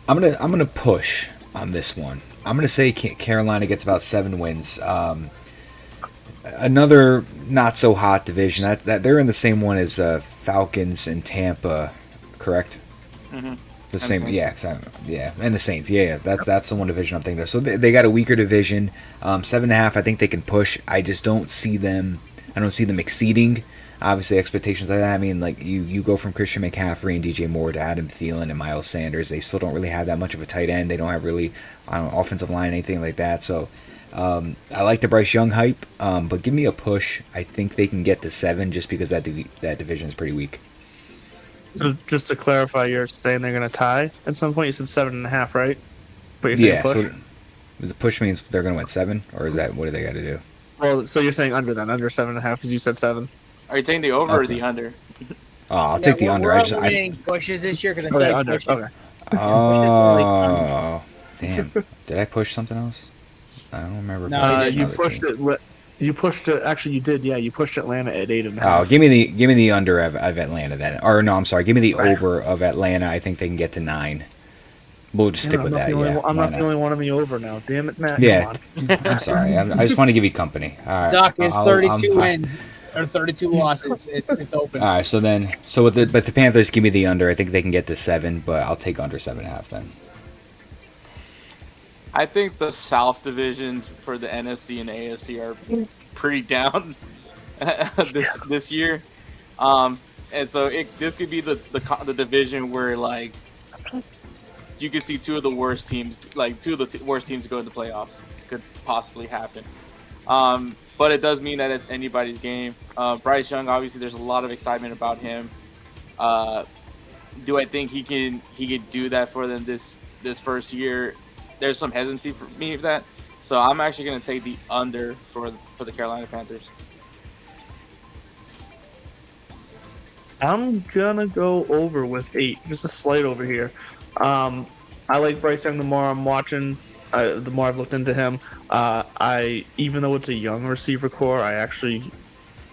gonna push on this one. I'm gonna say Carolina gets about 7 wins. Another not so hot division. That they're in the same one as Falcons and Tampa, correct?
Mm-hmm.
The
And
same,
Saints.
yeah, and the Saints, yeah. That's the one division I'm thinking of. So they got a weaker division, 7.5. I think they can push. I just don't see them. I don't see them exceeding. Obviously, expectations like that. I mean, like you go from Christian McCaffrey and DJ Moore to Adam Thielen and Miles Sanders. They still don't really have that much of a tight end. They don't have really offensive line, anything like that. So I like the Bryce Young hype, but give me a push. I think they can get to 7 just because that division is pretty weak.
So just to clarify, you're saying they're going to tie at some point? You said 7.5, right? But you're saying
Yeah.
push?
So does the push means they're going to win 7, or is that what do they got to do?
Well, so you're saying under 7.5 because you said 7.
Are you taking the over or
Okay.
the under?
Oh, I'll take the under.
We're
I just
eliminating pushes this year because I feel
Okay,
like
under.
pushes.
Okay.
Oh, damn. Did I push something else? I don't remember. If
No,
I
you
pushed
didn't.
another team.
You pushed it. Actually, you did. Yeah, you pushed Atlanta at 8.5.
Oh, give me the under of Atlanta then. Or no, I'm sorry. Give me the over of Atlanta. I think they can get to 9. We'll just stick with that. Yeah,
I'm
why
not the only one on the over now. Damn it, Matt.
Yeah,
Come on.
I'm sorry. I just want to give you company. All right.
Duck is
I'll-
32
I'm-
wins or 32 losses. It's open.
All right. So with the Panthers, give me the under. I think they can get to 7, but I'll take under 7.5 then.
I think the South divisions for the NFC and AFC are pretty down this year, and so this could be the division where like you could see two of the worst teams go into the playoffs. Could possibly happen, but it does mean that it's anybody's game. Bryce Young, obviously, there's a lot of excitement about him. Do I think he can do that for them this first year? There's some hesitancy for me of that, so I'm actually going to take the under for the Carolina Panthers.
I'm gonna go over with 8, just a slight over here. I like Bryce Young the more I'm watching, the more I've looked into him. Even though it's a young receiver core, I actually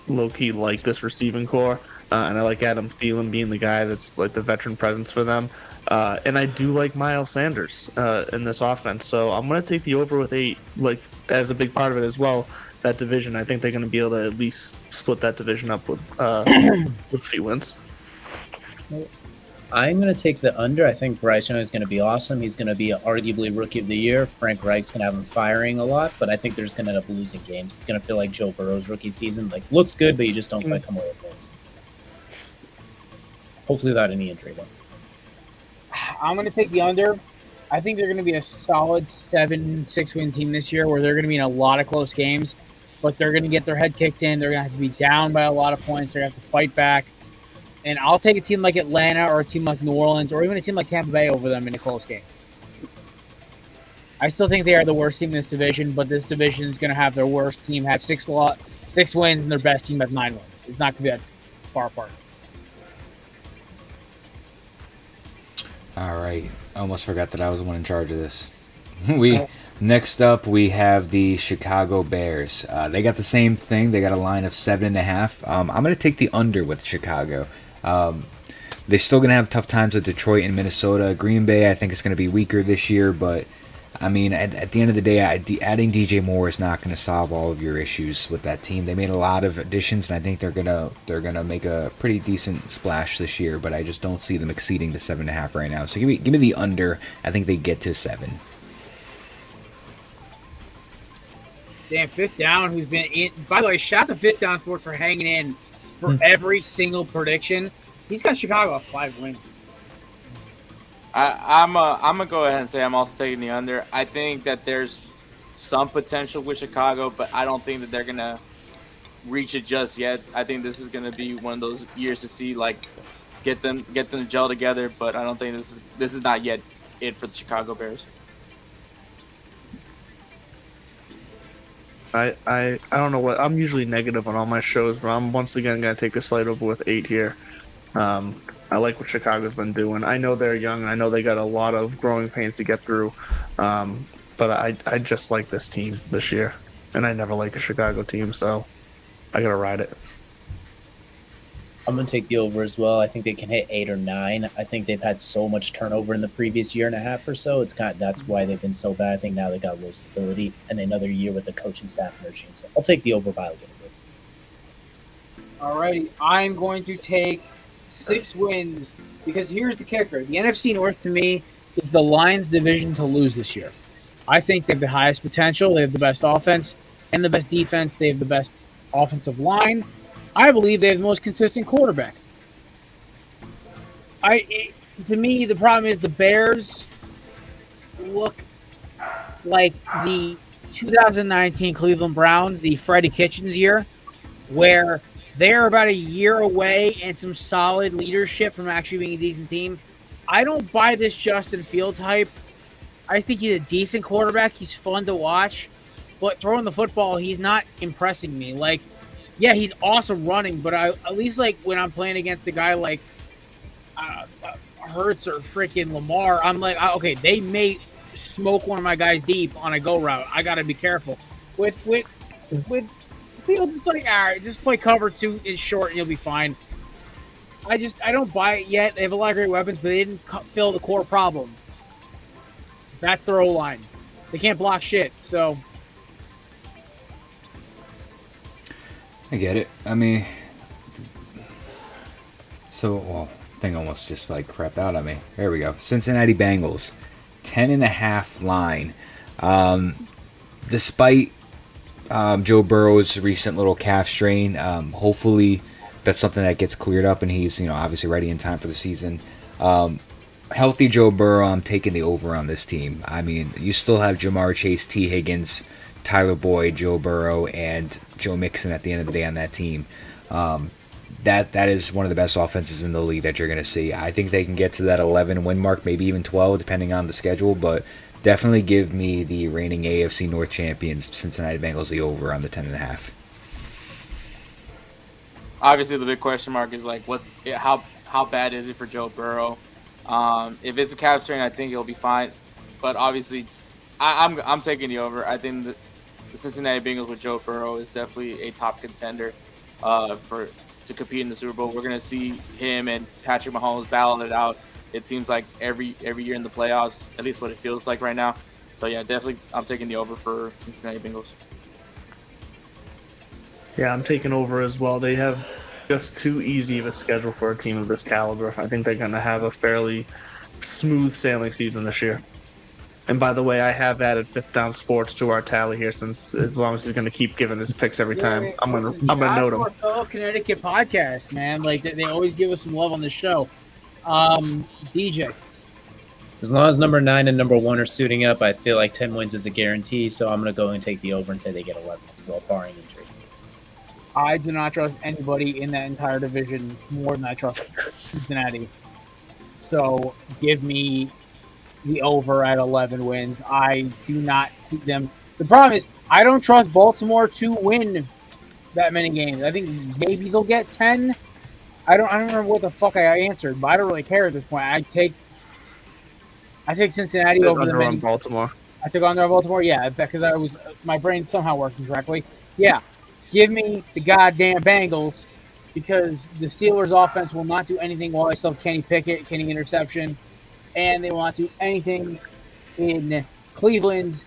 low-key like this receiving core, and I like Adam Thielen being the guy that's like the veteran presence for them. And I do like Miles Sanders in this offense, so I'm gonna take the over with 8, like as a big part of it as well. That division, I think they're going to be able to at least split that division up with a few wins.
I'm going to take the under. I think Bryce Young is going to be awesome. He's going to be arguably Rookie of the Year. Frank Reich's going to have him firing a lot, but I think they're just going to end up losing games. It's going to feel like Joe Burrow's rookie season. Like, looks good, but you just don't quite come away with wins. Hopefully without any injury, though.
I'm going to take the under. I think they're going to be a solid 7-6 win team this year where they're going to be in a lot of close games, but they're going to get their head kicked in. They're going to have to be down by a lot of points. They're going to have to fight back. And I'll take a team like Atlanta or a team like New Orleans or even a team like Tampa Bay over them in a close game. I still think they are the worst team in this division, but this division is going to have their worst team have 6 wins and their best team have 9 wins. It's not going to be that far apart.
All right. I almost forgot that I was the one in charge of this. Next up, we have the Chicago Bears. They got the same thing. They got a line of 7.5. I'm going to take the under with Chicago. They're still going to have tough times with Detroit and Minnesota. Green Bay, I think, is going to be weaker this year, but I mean, at the end of the day, adding DJ Moore is not going to solve all of your issues with that team. They made a lot of additions, and I think they're gonna make a pretty decent splash this year. But I just don't see them exceeding the 7.5 right now. So give me the under. I think they get to 7.
Damn, Fifth Down, who's been in. By the way, shout out to Fifth Down Sports for hanging in for every single prediction. He's got Chicago at 5 wins.
I'm gonna go ahead and say I'm also taking the under. I think that there's some potential with Chicago, but I don't think that they're gonna reach it just yet. I think this is gonna be one of those years to see like get them to gel together, but I don't think this is not yet it for the Chicago Bears.
I don't know what I'm usually negative on all my shows, but I'm once again gonna take the slight over with 8 here. I like what Chicago's been doing. I know they're young. I know they got a lot of growing pains to get through, but I just like this team this year, and I never like a Chicago team, so I gotta ride it.
I'm going to take the over as well. I think they can hit 8 or 9. I think they've had so much turnover in the previous year and a half or so. That's why they've been so bad. I think now they got a little stability and another year with the coaching staff and regime. So I'll take the over by a little bit.
Alrighty, I'm going to take 6 wins, because here's the kicker. The NFC North, to me, is the Lions division to lose this year. I think they have the highest potential. They have the best offense and the best defense. They have the best offensive line. I believe they have the most consistent quarterback. To me, the problem is the Bears look like the 2019 Cleveland Browns, the Freddie Kitchens year, where they're about a year away and some solid leadership from actually being a decent team. I don't buy this Justin Fields hype. I think he's a decent quarterback. He's fun to watch. But throwing the football, he's not impressing me. Like, yeah, he's awesome running, but at least like when I'm playing against a guy like Hurts or freaking Lamar, I'm like, okay, they may smoke one of my guys deep on a go route. I got to be careful. With Fields, it's like, all right, just play cover 2 in short and you'll be fine. I don't buy it yet. They have a lot of great weapons, but they didn't fill the core problem. That's their O-line. They can't block shit, so.
I get it. I mean, thing almost just like crapped out on me. There we go. Cincinnati Bengals, 10.5 line. Despite Joe Burrow's recent little calf strain, hopefully that's something that gets cleared up and he's obviously ready in time for the season. Healthy Joe Burrow, I'm taking the over on this team. I mean, you still have Jamar Chase, T. Higgins, Tyler Boyd, Joe Burrow, and Joe Mixon at the end of the day on that team. That is one of the best offenses in the league that you're going to see. I think they can get to that 11 win mark, maybe even 12, depending on the schedule, but definitely give me the reigning AFC North champions, Cincinnati Bengals, the over on the 10.5.
Obviously, the big question mark is like, how bad is it for Joe Burrow? If it's a calf strain, I think he'll be fine. But obviously, I'm taking the over. I think the Cincinnati Bengals with Joe Burrow is definitely a top contender to compete in the Super Bowl. We're gonna see him and Patrick Mahomes battle it out. It seems like every year in the playoffs, at least what it feels like right now. So yeah, definitely, I'm taking the over for Cincinnati Bengals.
Yeah, I'm taking over as well. They have just too easy of a schedule for a team of this caliber. I think they're going to have a fairly smooth sailing season this year. And by the way, I have added Fifth Down Sports to our tally here, since as long as he's going to keep giving his picks every time, I'm gonna note him.
Fellow Connecticut podcast, man. Like they always give us some love on the show. DJ.
As long as number 9 and number 1 are suiting up, I feel like 10 wins is a guarantee. So I'm going to go and take the over and say they get 11 as well, barring injury.
I do not trust anybody in that entire division more than I trust Cincinnati. So give me the over at 11 wins. I do not see them. The problem is I don't trust Baltimore to win that many games. I think maybe they'll get 10. I don't remember what the fuck I answered, but I don't really care at this point. I take Cincinnati over the many.
Baltimore.
I took under Baltimore, yeah, because my brain somehow working correctly. Yeah, give me the goddamn Bengals, because the Steelers' offense will not do anything while I still have Kenny Pickett, Kenny interception, and they will not do anything in Cleveland.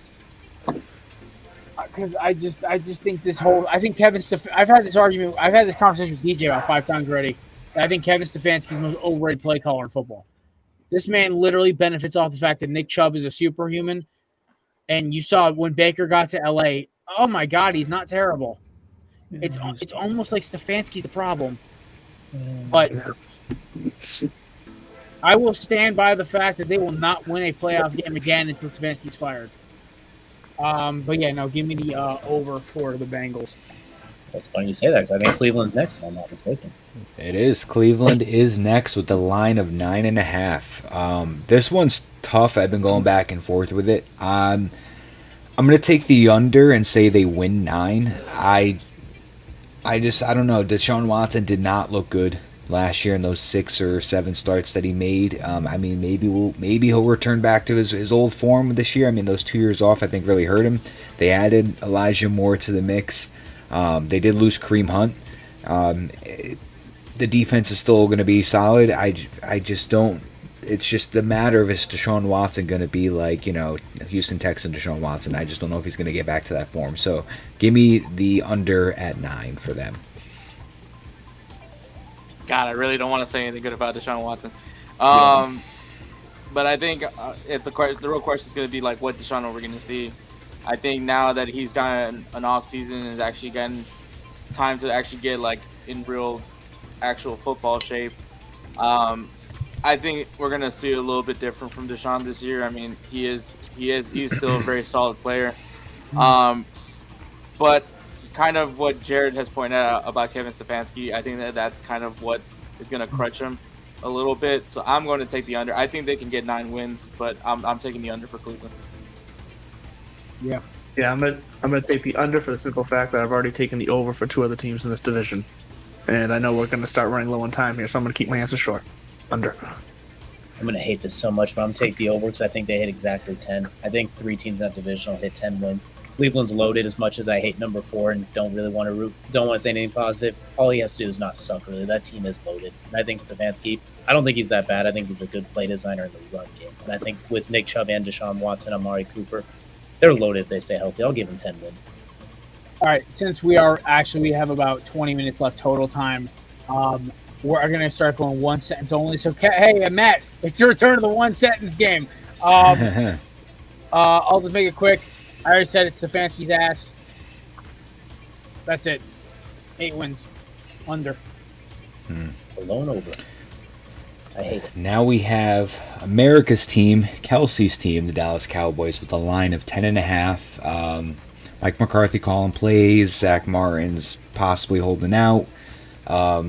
Because I just think I think Kevin I've had this conversation with DJ about 5 times already. I think Kevin Stefanski's the most overrated play caller in football. This man literally benefits off the fact that Nick Chubb is a superhuman. And you saw when Baker got to LA, oh my God, he's not terrible. It's almost like Stefanski's the problem. But I will stand by the fact that they will not win a playoff game again until Stefanski's fired. But yeah, no, give me the over for the Bengals.
That's funny you say that, because I think Cleveland's next, if I'm not mistaken.
It is. Cleveland is next with the line of 9.5. This one's tough. I've been going back and forth with it. I'm going to take the under and say they win 9. I don't know. Deshaun Watson did not look good last year in those 6 or 7 starts that he made. I mean, maybe he'll return back to his old form this year. I mean, those 2 years off I think really hurt him. They added Elijah Moore to the mix. They did lose Kareem Hunt. The defense is still going to be solid. I just don't. It's just the matter of, is Deshaun Watson going to be like, Houston Texans Deshaun Watson? I just don't know if he's going to get back to that form. So give me the under at 9 for them.
God, I really don't want to say anything good about Deshaun Watson. But I think if the real question is going to be like, what Deshaun are we going to see? I think now that he's gotten an off season and is actually getting time to actually get like in real, actual football shape. I think we're going to see a little bit different from Deshaun this year. I mean, he's still a very solid player. But kind of what Jared has pointed out about Kevin Stefanski, I think that's kind of what is going to crutch him a little bit. So I'm going to take the under. I think they can get 9 wins, but I'm taking the under for Cleveland.
Yeah.
Yeah, I'm gonna take the under for the simple fact that I've already taken the over for 2 other teams in this division, and I know we're gonna start running low on time here, so I'm gonna keep my answer short. Under.
I'm gonna hate this so much, but I'm gonna take the over because I think they hit exactly 10. I think 3 teams in that division will hit 10 wins. Cleveland's loaded. As much as I hate number 4 and don't want to say anything positive, all he has to do is not suck. Really, that team is loaded. And I think Stefanski, I don't think he's that bad. I think he's a good play designer in the run game. And I think with Nick Chubb and Deshaun Watson, Amari Cooper, they're loaded if they stay healthy. I'll give them 10 wins.
All right, since we have about 20 minutes left total time, we're going to start going one sentence only. So, hey, Matt, it's your turn to the one sentence game. I'll just make it quick. I already said it's Stefanski's ass. That's it. 8 wins. Under.
Alone over. I hate it.
Now we have America's team, Kelsey's team, the Dallas Cowboys, with a line of 10.5. Mike McCarthy calling plays. Zach Martin's possibly holding out. I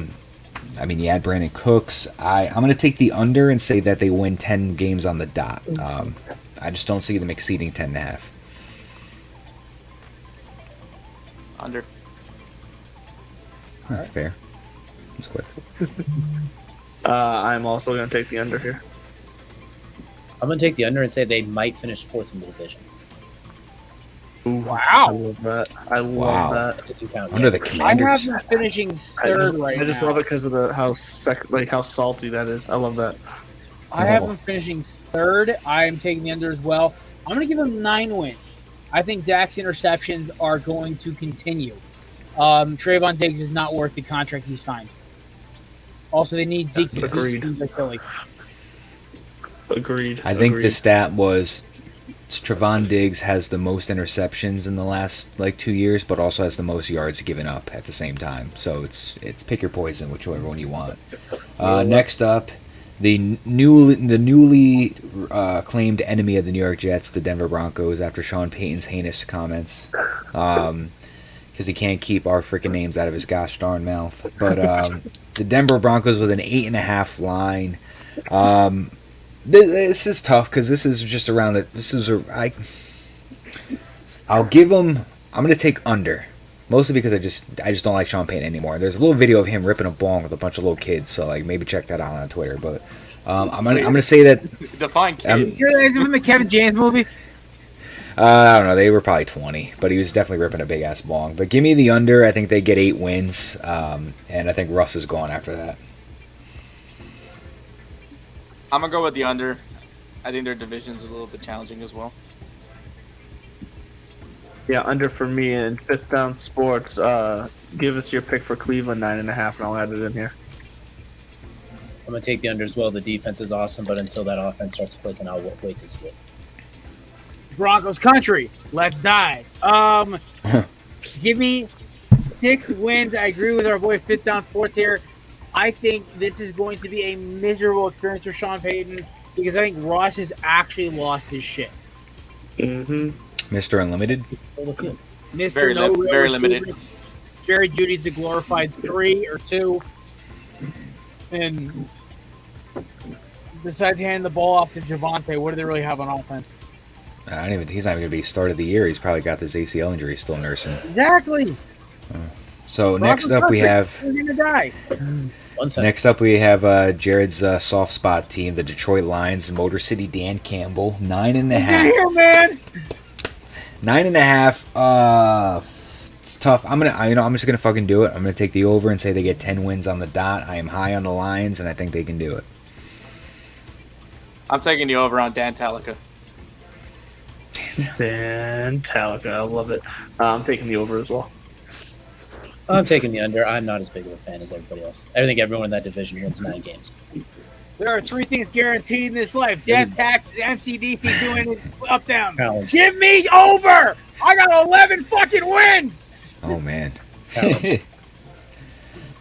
mean, you had Brandon Cooks. I'm going to take the under and say that they win 10 games on the dot. I just don't see them exceeding 10.5.
Under.
Huh, fair. That's quick.
I'm also going to take the under here.
I'm going to take the under and say they might finish 4th in the division.
Ooh,
Wow.
I love that. I love
Wow.
that.
Under the
I
Commanders.
have them finishing third right now.
I just love it because of how salty that is. I love that.
I have them finishing third. I am taking the under as well. I'm going to give them 9 wins. I think Dak's interceptions are going to continue. Trayvon Diggs is not worth the contract he signed. Also, they need Zeke to
Agreed.
beat Philly.
Agreed.
I think
Agreed.
the stat was Trevon Diggs has the most interceptions in the last 2 years, but also has the most yards given up at the same time. So it's pick your poison, whichever one you want. Next up, the newly claimed enemy of the New York Jets, the Denver Broncos, after Sean Payton's heinous comments, because he can't keep our freaking names out of his gosh darn mouth. But the Denver Broncos with an 8.5 line. This is tough because this is just around it. I'll give them. I'm gonna take under, mostly because I just don't like Sean Payton anymore. There's a little video of him ripping a bong with a bunch of little kids, so maybe check that out on Twitter. But I'm gonna say that.
Define kids.
Is it in the Kevin James movie?
I don't know. They were probably 20, but he was definitely ripping a big ass bong. But give me the under. I think they get 8 wins, and I think Russ is gone after that.
I'm going to go with the under. I think their division's a little bit challenging as well.
Yeah, under for me and Fifth Down Sports. Give us your pick for Cleveland 9.5, and I'll add it in here.
I'm going to take the under as well. The defense is awesome, but until that offense starts clicking, I'll wait to see it.
Broncos country. Let's dive. Give me 6 wins. I agree with our boy Fifth Down Sports here. I think this is going to be a miserable experience for Sean Payton because I think Ross has actually lost his shit.
Mm-hmm.
Mr. Unlimited.
Mr.
Very
No Real
very
Receiver.
limited.
Jerry Judy's the glorified 3 or 2. And besides handing the ball off to Javonte, what do they really have on offense?
He's not even going to be start of the year. He's probably got this ACL injury he's still nursing.
Exactly.
So next up we have.
We're gonna die.
Next up we have Jared's soft spot team, the Detroit Lions, Motor City Dan Campbell, 9.5.
Damn, man.
9.5. It's tough. I'm just gonna fucking do it. I'm gonna take the over and say they get 10 wins on the dot. I am high on the Lions, and I think they can do it.
I'm taking the over on Dan Talica.
Dan Talica, I love it. I'm taking the over as well.
I'm taking the under. I'm not as big of a fan as everybody else. I think everyone in that division wins 9 games.
There are 3 things guaranteed in this life: death, taxes, MCDC, doing up downs.
Challenge.
Give me over. I got 11 fucking wins.
Oh man.
Challenge.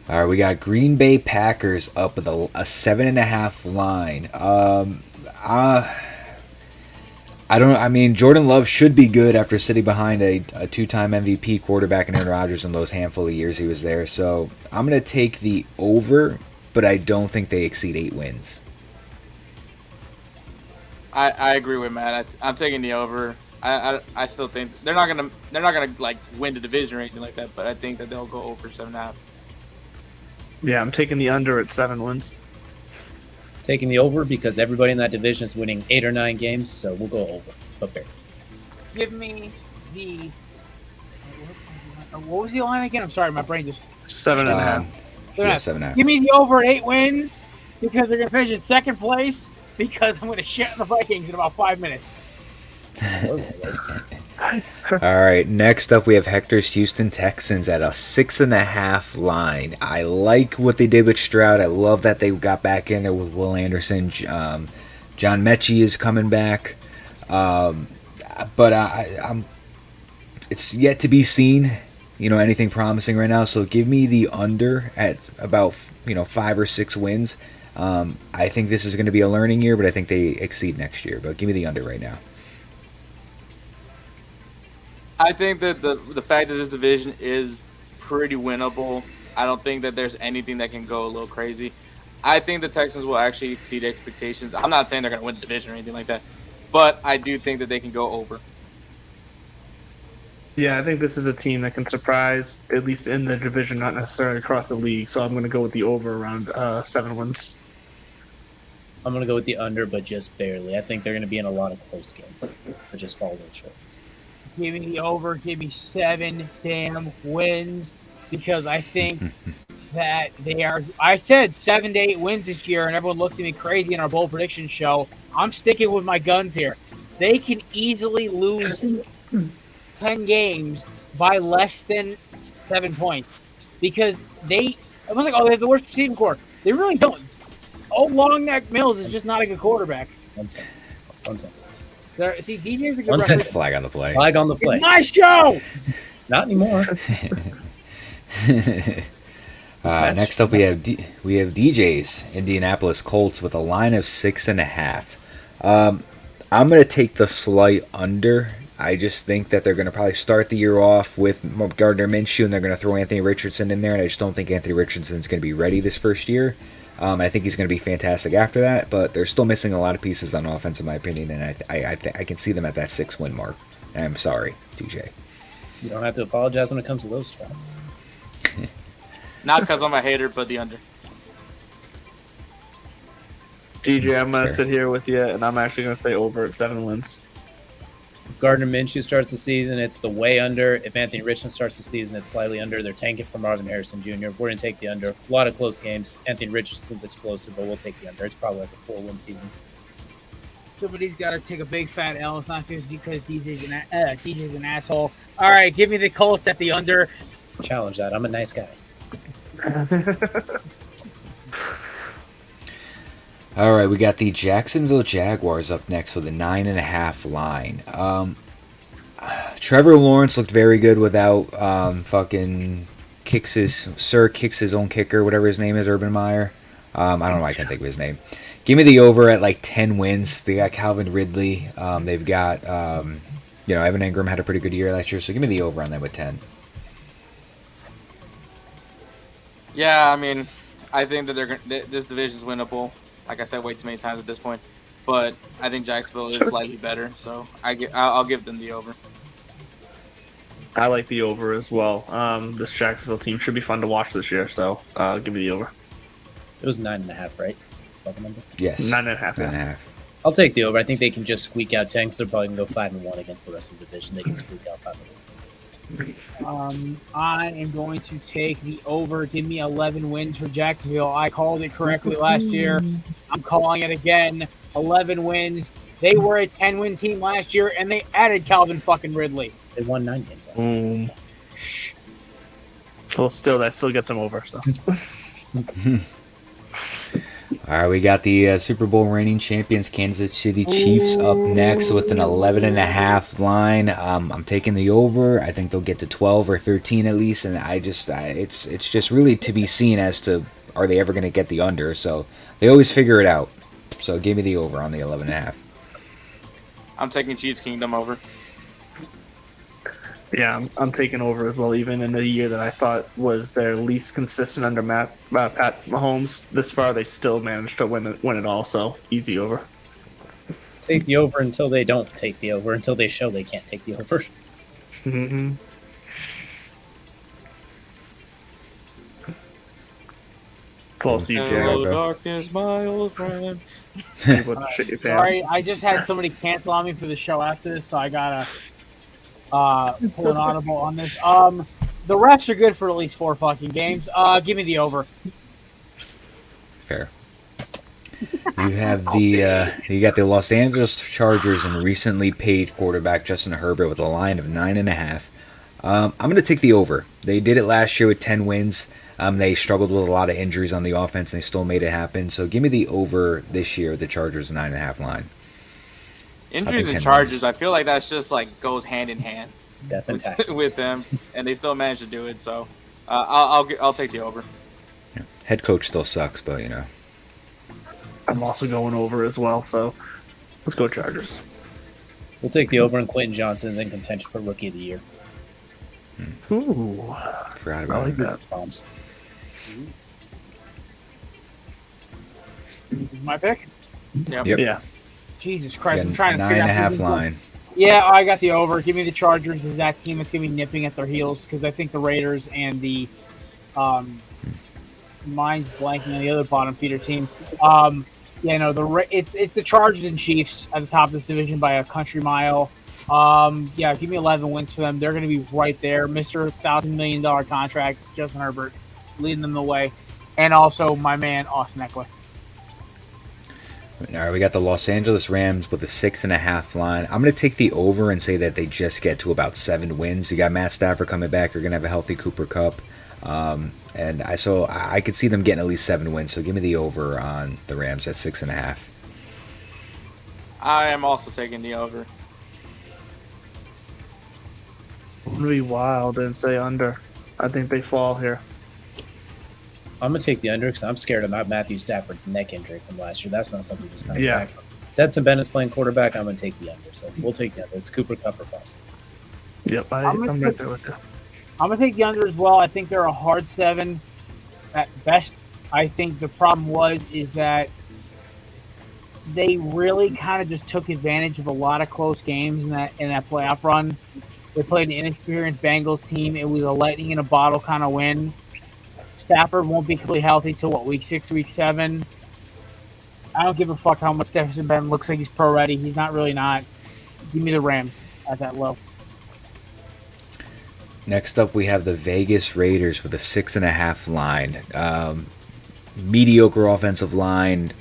All right, we got Green Bay Packers up with a 7.5 line. I don't know. I mean, Jordan Love should be good after sitting behind a 2-time MVP quarterback in Aaron Rodgers in those handful of years he was there. So I'm going to take the over, but I don't think they exceed 8 wins.
I agree with Matt. I'm taking the over. I still think they're not gonna like win the division or anything like that, but I think that they'll go over 7.5.
Yeah, I'm taking the under at 7 wins.
Taking the over because everybody in that division is winning 8 or 9 games, so we'll go over. But fair.
Give me the. What was the line again? I'm sorry, my brain just.
7.5.
Yeah, 7.5.
Give me the over at 8 wins because they're going to finish in second place because I'm going to shit on the Vikings in about 5 minutes.
All right, next up we have Hector's Houston Texans at a 6.5 line. I like what they did with Stroud. I love that they got back in there with Will Anderson. John Mechie is coming back, but I'm. It's yet to be seen. Anything promising right now. So give me the under at about 5 or 6 wins. I think this is going to be a learning year, but I think they exceed next year. But give me the under right now.
I think that the fact that this division is pretty winnable, I don't think that there's anything that can go a little crazy. I think the Texans will actually exceed expectations. I'm not saying they're going to win the division or anything like that, but I do think that they can go over.
Yeah, I think this is a team that can surprise, at least in the division, not necessarily across the league. So I'm going to go with the over around 7 wins.
I'm going to go with the under, but just barely. I think they're going to be in a lot of close games, but just fall a little short.
Give me the over. Give me 7 damn wins because I think that they are. I said 7 to 8 wins this year, and everyone looked at me crazy in our bold prediction show. I'm sticking with my guns here. They can easily lose 10 games by less than 7 points because it was like, they have the worst receiving core. They really don't. Long Neck Mills is just not a good quarterback.
One sentence.
See, DJ's the good
One
referee.
sentence.
Flag on the play.
Flag on the play.
It's my show!
Not anymore.
Next up, we have DJ's Indianapolis Colts with a line of 6.5. I'm going to take the slight under. I just think that they're going to probably start the year off with Gardner Minshew, and they're going to throw Anthony Richardson in there, and I just don't think Anthony Richardson's going to be ready this first year. I think he's going to be fantastic after that, but they're still missing a lot of pieces on offense, in my opinion, and I can see them at that 6-win mark. And I'm sorry, DJ.
You don't have to apologize when it comes to those strats.
Not because I'm a hater, but the under.
DJ, I'm going to sit here with you, and I'm actually going to stay over at 7 wins.
If Gardner Minshew starts the season, it's the way under. If Anthony Richardson starts the season, it's slightly under. They're tanking for Marvin Harrison Jr. We're going to take the under. A lot of close games. Anthony Richardson's explosive, but we'll take the under. It's probably like a 4-win season.
Somebody's got to take a big fat L. It's not just because DJ's an asshole. All right, give me the Colts at the under.
Challenge that. I'm a nice guy.
All right, we got the Jacksonville Jaguars up next with a 9.5 line. Trevor Lawrence looked very good without fucking kicks his own kicker, whatever his name is, Urban Meyer. I don't know why I can't think of his name. Give me the over at like 10 wins. They got Calvin Ridley. They've got Evan Ingram had a pretty good year last year, so give me the over on them with 10.
Yeah, I mean, I think that this division is winnable. Like I said way too many times at this point, but I think Jacksonville is slightly better, so I'll give them the over.
I like the over as well. This Jacksonville team should be fun to watch this year, so give me the over.
It was 9.5, right? Second number?
Yes.
9.5.
9.5.
I'll take the over. I think they can just squeak out 10 because they're probably going to go 5-1 against the rest of the division. They can squeak out 5-1.
I am going to take the over. Give me 11 wins for Jacksonville. I called it correctly last year. I'm calling it again. 11 wins. They were a 10-win team last year, and they added Calvin fucking Ridley.
They won 9 games.
Boom. Well, still, that still gets them over. So.
All right, we got the Super Bowl reigning champions, Kansas City Chiefs, up next with an 11.5 line. I'm taking the over. I think they'll get to 12 or 13 at least, and it's just really to be seen as to are they ever going to get the under. So they always figure it out. So give me the over on the 11.5.
I'm taking Chiefs Kingdom over.
Yeah, I'm taking over as well. Even in a year that I thought was their least consistent under Pat Mahomes, this far they still managed to win it all. So easy over.
Take the over until they don't take the over, until they show they can't take the over.
Mm-hmm. Close to you,
Hello,
Jack.
darkness, my old friend.
You wouldn't shit your pants.
Sorry, I just had somebody cancel on me for the show after this, so I gotta pull an audible on this. The refs are good for at least 4 fucking games. Give me the over.
Fair. You have you got the Los Angeles Chargers and recently paid quarterback Justin Herbert with a line of 9.5. I'm going to take the over. They did it last year with 10 wins. They struggled with a lot of injuries on the offense, and they still made it happen. So give me the over this year with the Chargers 9.5 line.
Injuries and Chargers, I feel like that's just like goes hand in hand
Death and taxes.
with them, and they still manage to do it. So I'll take the over.
Yeah. Head coach still sucks, but you know.
I'm also going over as well. So let's go Chargers.
We'll take the over, and Quentin Johnson's in contention for Rookie of the Year.
Ooh,
Forgot
I
about
like
it.
that.
Bombs.
My pick?
Yep.
Yeah.
Jesus Christ,
Yeah,
I'm trying to figure out
9.5
who's
line.
Yeah, I got the over. Give me the Chargers as that team that's going to be nipping at their heels because I think the Raiders and the mine's blanking on the other bottom feeder team. It's the Chargers and Chiefs at the top of this division by a country mile. Give me 11 wins for them. They're going to be right there. Mr. $1,000 million contract, Justin Herbert, leading them the way. And also my man, Austin Eckler.
All right, we got the Los Angeles Rams with a 6.5 line. I'm going to take the over and say that they just get to about 7 wins. You got Matt Stafford coming back. You're going to have a healthy Cooper Kupp. And I could see them getting at least 7 wins. So give me the over on the Rams at 6.5.
I am also taking the over.
I'm gonna be wild and say under. I think they fall here.
I'm going to take the under because I'm scared about Matthew Stafford's neck injury from last year. That's not something to spend
Yeah.
back on. Stetson Bennett's playing quarterback. I'm going to take the under. So we'll take the under. It's Cooper Kupp or bust.
Yep,
I'm
I'm right there with you.
I'm going to take the under as well. I think they're a hard 7 at best. I think the problem is that they really kind of just took advantage of a lot of close games in that playoff run. They played an inexperienced Bengals team. It was a lightning in a bottle kind of win. Stafford won't be completely healthy till week 6, week 7. I don't give a fuck how much Jefferson Ben looks like he's pro ready. He's not really not. Give me the Rams at that low.
Next up, we have the Vegas Raiders with a 6.5 line. Mediocre offensive line.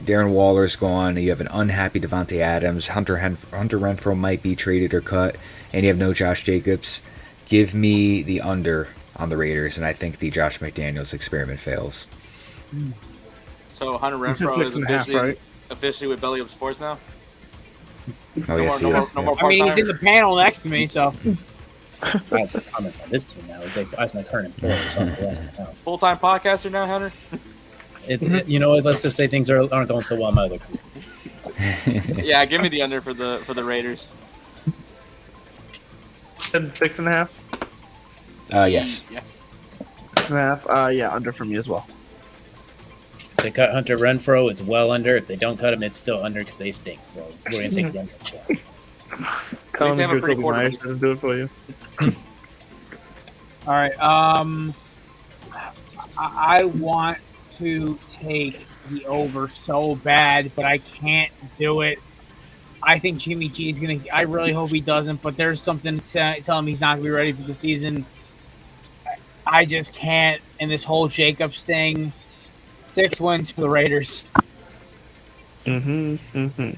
Darren Waller's gone. You have an unhappy Devontae Adams. Hunter Renfrow might be traded or cut. And you have no Josh Jacobs. Give me the under on the Raiders, and I think the Josh McDaniels experiment fails.
So Hunter
You said
Renfrow is
6.5, right?
officially with Belly Up Sports now.
Oh, yes, he
no
is.
more
I mean, he's
part-time?
in the panel next to me, so
I have to comment on this team now. It's like as my current employer. So I'm the rest of the house.
Full-time podcaster now, Hunter.
You know what? Let's just say things aren't going so well in my other career.
Yeah, give me the under for the Raiders.
6.5.
Yes.
Yeah.
6.5. Yeah, under for me as well.
If they cut Hunter Renfrow, it's well under. If they don't cut him, it's still under because they stink. So we're going to take the under.
Tell
they have
him
a pretty
Jacoby
quarterback.
Myers doesn't do it for you.
all right. I want to take the over so bad, but I can't do it. I think Jimmy G is going to – I really hope he doesn't, but there's something to tell him he's not going to be ready for the season. I just can't. And this whole Jacobs thing, 6 wins for the Raiders.
Mm-hmm.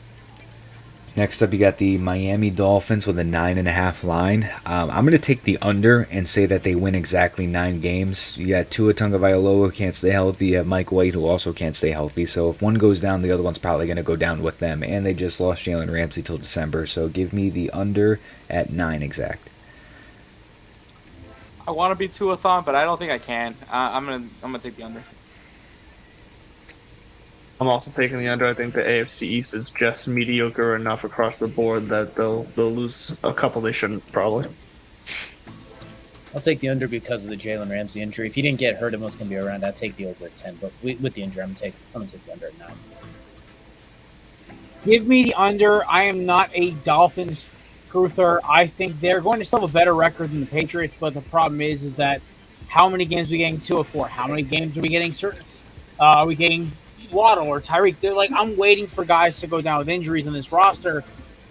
You Next up, you got the Miami Dolphins with a 9.5 line. I'm going to take the under and say that they win exactly 9 games. You got Tua Tagovailoa who can't stay healthy. You have Mike White who also can't stay healthy. So if one goes down, the other one's probably going to go down with them. And they just lost Jalen Ramsey till December. So give me the under at 9 exact.
I want to be Tua-thon, but I don't think I can. I'm gonna take the under.
I'm also taking the under. I think the AFC East is just mediocre enough across the board that they'll lose a couple they shouldn't probably.
I'll take the under because of the Jalen Ramsey injury. If he didn't get hurt and was going to be around, I'd take the over at 10. But with the injury, I'm going to take the under at 9.
Give me the under. I am not a Dolphins truther. I think they're going to still have a better record than the Patriots, but the problem is that how many games are we getting Tua for? How many games are we getting certain? Are we getting Waddle or Tyreek? They're like, I'm waiting for guys to go down with injuries on this roster.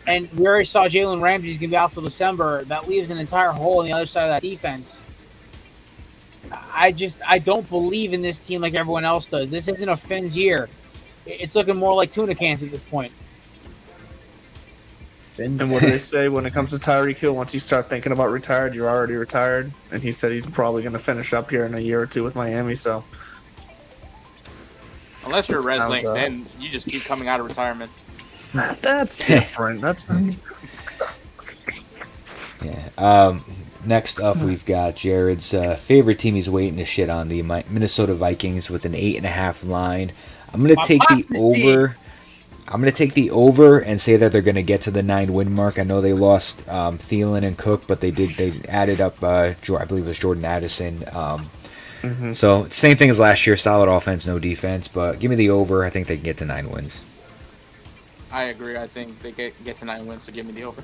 And we already saw Jalen Ramsey's going to be out till December. That leaves an entire hole on the other side of that defense. I don't believe in this team like everyone else does. This isn't a Finn's year. It's looking more like tuna cans at this point.
And what do they say when it comes to Tyreek Hill? Once you start thinking about retired, you're already retired. And he said he's probably going to finish up here in a year or two with Miami. So
Unless you're
Sounds
wrestling,
up.
then you just keep coming out of retirement.
that's different. That's
Yeah. Next up, we've got Jared's favorite team he's waiting to shit on, the Minnesota Vikings with an 8.5 line. I'm going to take the over. I'm going to take the over and say that they're going to get to the 9-win mark. I know they lost Thielen and Cook, but they added up, I believe it was Jordan Addison. So same thing as last year, solid offense, no defense. But give me the over. I think they can get to 9 wins.
I agree. I think they get to 9 wins, so give me the over.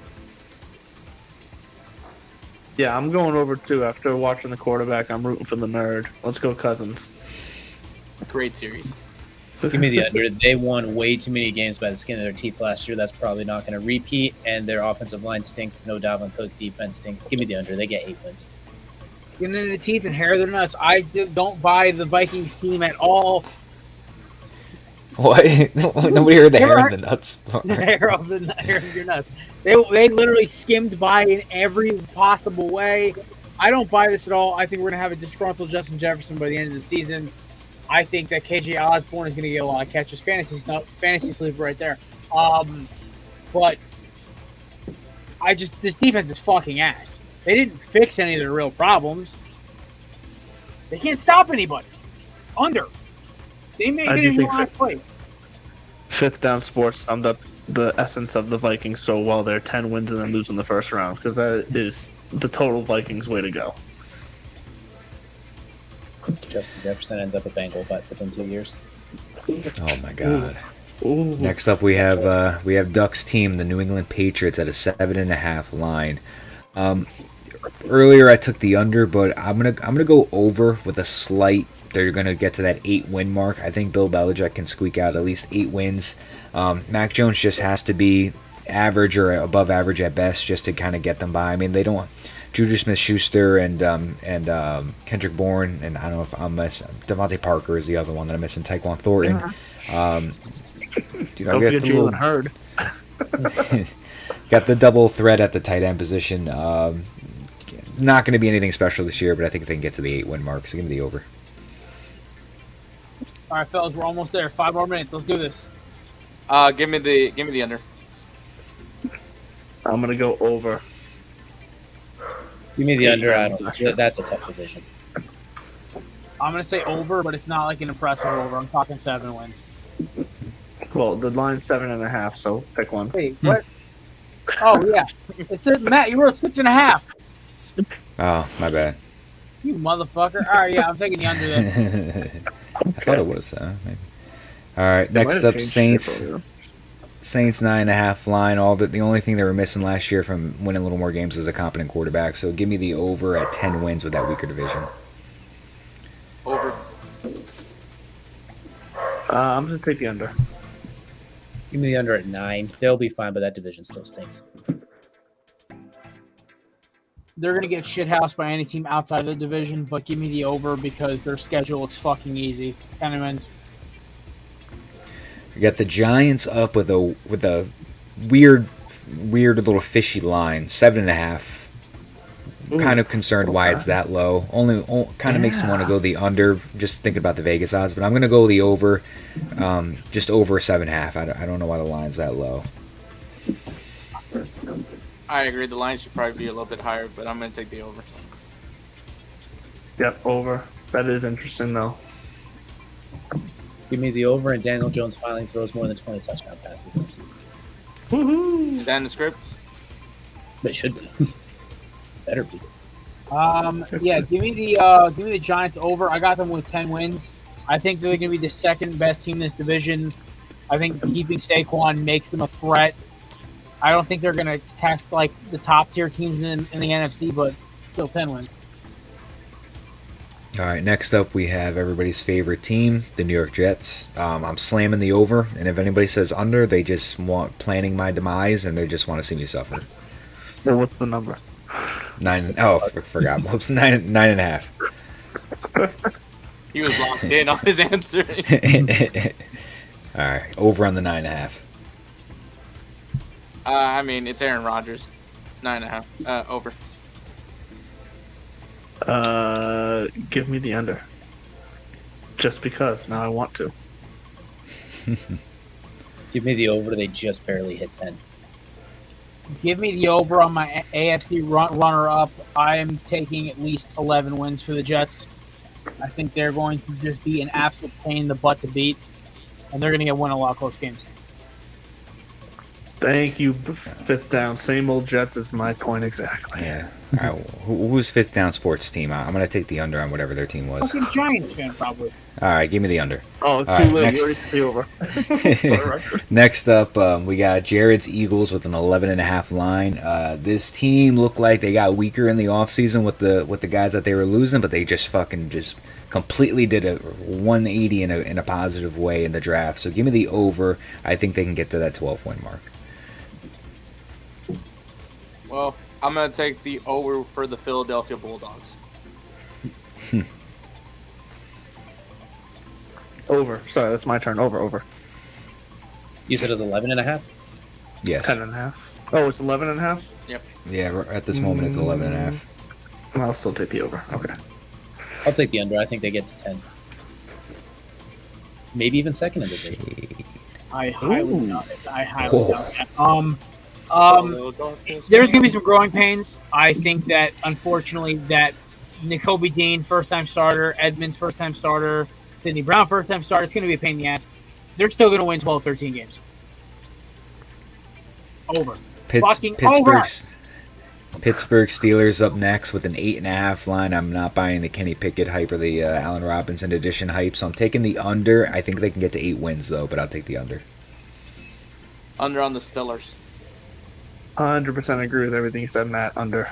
yeah, I'm going over too. After watching the quarterback, I'm rooting for the nerd. Let's go Cousins.
Great series.
Give me the under. They won way too many games by the skin of their teeth last year. That's probably not going to repeat. And their offensive line stinks. No Dalvin Cook defense stinks. Give me the under. They get 8 wins.
Skin in the teeth and hair of their nuts. I don't buy the Vikings team at all.
What? Nobody heard the hair in the nuts.
The hair of your nuts. They literally skimmed by in every possible way. I don't buy this at all. I think we're going to have a disgruntled Justin Jefferson by the end of the season. I think that KJ Osborne is going to get a lot of catches. Fantasy sleeper right there. But this defense is fucking ass. They didn't fix any of their real problems. They can't stop anybody. Under. They made it in last place.
Fifth Down Sports summed up the essence of the Vikings so well. They're 10 wins and then lose in the first round because that is the total Vikings way to go.
Justin Jefferson ends up a Bengal, but within 2 years.
Oh my god.
Ooh.
Next up, we have Ducks team, the New England Patriots, at a 7.5 line. Earlier I took the under, but I'm gonna go over with a slight. They're gonna get to that 8-win mark. I think Bill Belichick can squeak out at least 8 wins. Mac Jones just has to be average or above average at best just to kind of get them by. I mean, they don't. Juju Smith-Schuster and Kendrick Bourne, and I don't know if I'm missing. Devontae Parker is the other one that I'm missing. Tyquan Thornton.
Don't forget Jalen Hurd.
Got the double threat at the tight end position. Not going to be anything special this year, but I think they can get to the 8-win mark. So give me the over.
All right, fellas, we're almost there. 5 more minutes. Let's do this.
Give me the under.
I'm gonna go over.
Give me the under. That's a tough division.
I'm going to say over, but it's not like an impressive over. I'm talking 7 wins.
Well, the line's 7.5, so pick one.
Wait, what? Oh, yeah. It said, Matt, you wrote 6.5.
Oh, my bad.
You motherfucker. All right, yeah, I'm taking the under there.
I thought it was, maybe. All right, next up, Saints. Saints 9.5 line. The only thing they were missing last year from winning a little more games is a competent quarterback. So give me the over at 10 wins with that weaker division.
Over.
I'm gonna take the under.
Give me the under at 9. They'll be fine, but that division still stinks.
They're going to get shithoused by any team outside of the division, but give me the over because their schedule looks fucking easy. 10 wins.
We got the Giants up with a weird little fishy line, 7.5. Kind of concerned why it's that low. Kind of makes me want to go the under. Just thinking about the Vegas odds, but I'm gonna go the over. Just over 7.5. I don't know why the line's that low.
I agree. The line should probably be a little bit higher, but I'm going to take the over.
Yep, over. That is interesting though.
Give me the over, and Daniel Jones finally throws more than 20 touchdown passes this season.
Woohoo!
Is that in the script?
But it should be. Better be.
Yeah, give me the Giants over. I got them with 10 wins. I think they're going to be the second best team in this division. I think keeping Saquon makes them a threat. I don't think they're going to test like the top tier teams in the NFC, but still 10 wins.
All right, next up we have everybody's favorite team, the New York Jets. I'm slamming the over, and if anybody says under, they just want planning my demise, and they just want to see me suffer.
Well, what's the number?
9. Oh, forgot. Whoops, 9.5.
He was locked in on his answer.
All right, over on the 9.5.
I mean, it's Aaron Rodgers. 9.5. Over.
Give me the under. Just because now I want to.
Give me the over. They just barely hit 10.
Give me the over on my AFC runner-up. I am taking at least 11 wins for the Jets. I think they're going to just be an absolute pain in the butt to beat, and they're going to win a lot of close games.
Thank you, fifth down. Same old Jets is my point exactly.
Yeah. All right, who's fifth down sports team? I'm going to take the under on whatever their team was.
Fucking Giants fan, probably.
All right, give me the under.
Oh, too
right,
late.
next.
You already said the over.
Next up, we got Jared's Eagles with an 11.5 line. This team looked like they got weaker in the offseason with the guys that they were losing, but they just completely did a 180 in a positive way in the draft. So give me the over. I think they can get to that 12-win mark.
Well, I'm going to take the over for the Philadelphia Bulldogs.
Over. Sorry, that's my turn. Over.
You said it was 11.5?
Yes.
10.5. Oh, it's 11.5?
Yep.
Yeah, at this moment it's 11.5.
I'll still take the over. Okay.
I'll take the under. I think they get to 10. Maybe even second in the division.
I highly doubt it.
Whoa.
Doubt that. There's going to be some growing pains. I think that, unfortunately, that Nakobe Dean, first-time starter, Edmonds, first-time starter, Sidney Brown, first-time starter, it's going to be a pain in the ass. They're still going to win 12, 13 games. Over. Fucking over.
Pittsburgh Steelers up next with an 8.5 line. I'm not buying the Kenny Pickett hype or the Allen Robinson edition hype, so I'm taking the under. I think they can get to 8 wins, though, but I'll take the under.
Under on the Steelers.
100% agree with everything you said, Matt. Under.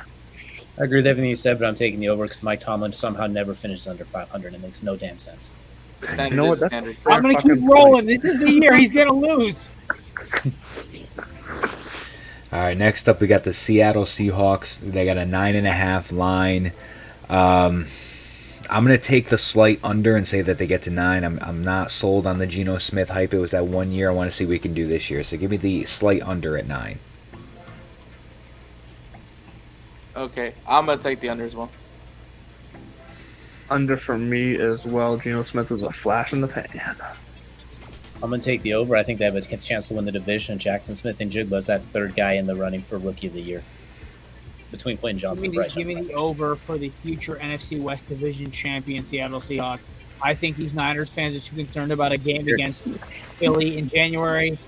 I agree with everything you said, but I'm taking the over because Mike Tomlin somehow never finishes under 500. It makes no damn sense.
Standard
You know what?
is
That's
standard.
I'm going to keep rolling. This is the year he's going to lose.
All right, next up we got the Seattle Seahawks. They got a 9.5 line. I'm going to take the slight under and say that they get to 9. I'm not sold on the Geno Smith hype. It was that 1 year. I want to see what we can do this year. So give me the slight under at 9.
Okay, I'm going to take the under as well.
Under for me as well. Geno Smith was a flash in the pan.
I'm going to take the over. I think they have a chance to win the division. Jackson Smith and Jigba is that third guy in the running for Rookie of the Year. Between Quentin Johnson and Bryce.
Give me the over for the future NFC West Division champion Seattle Seahawks. I think these Niners fans are too concerned about a game against Philly in January.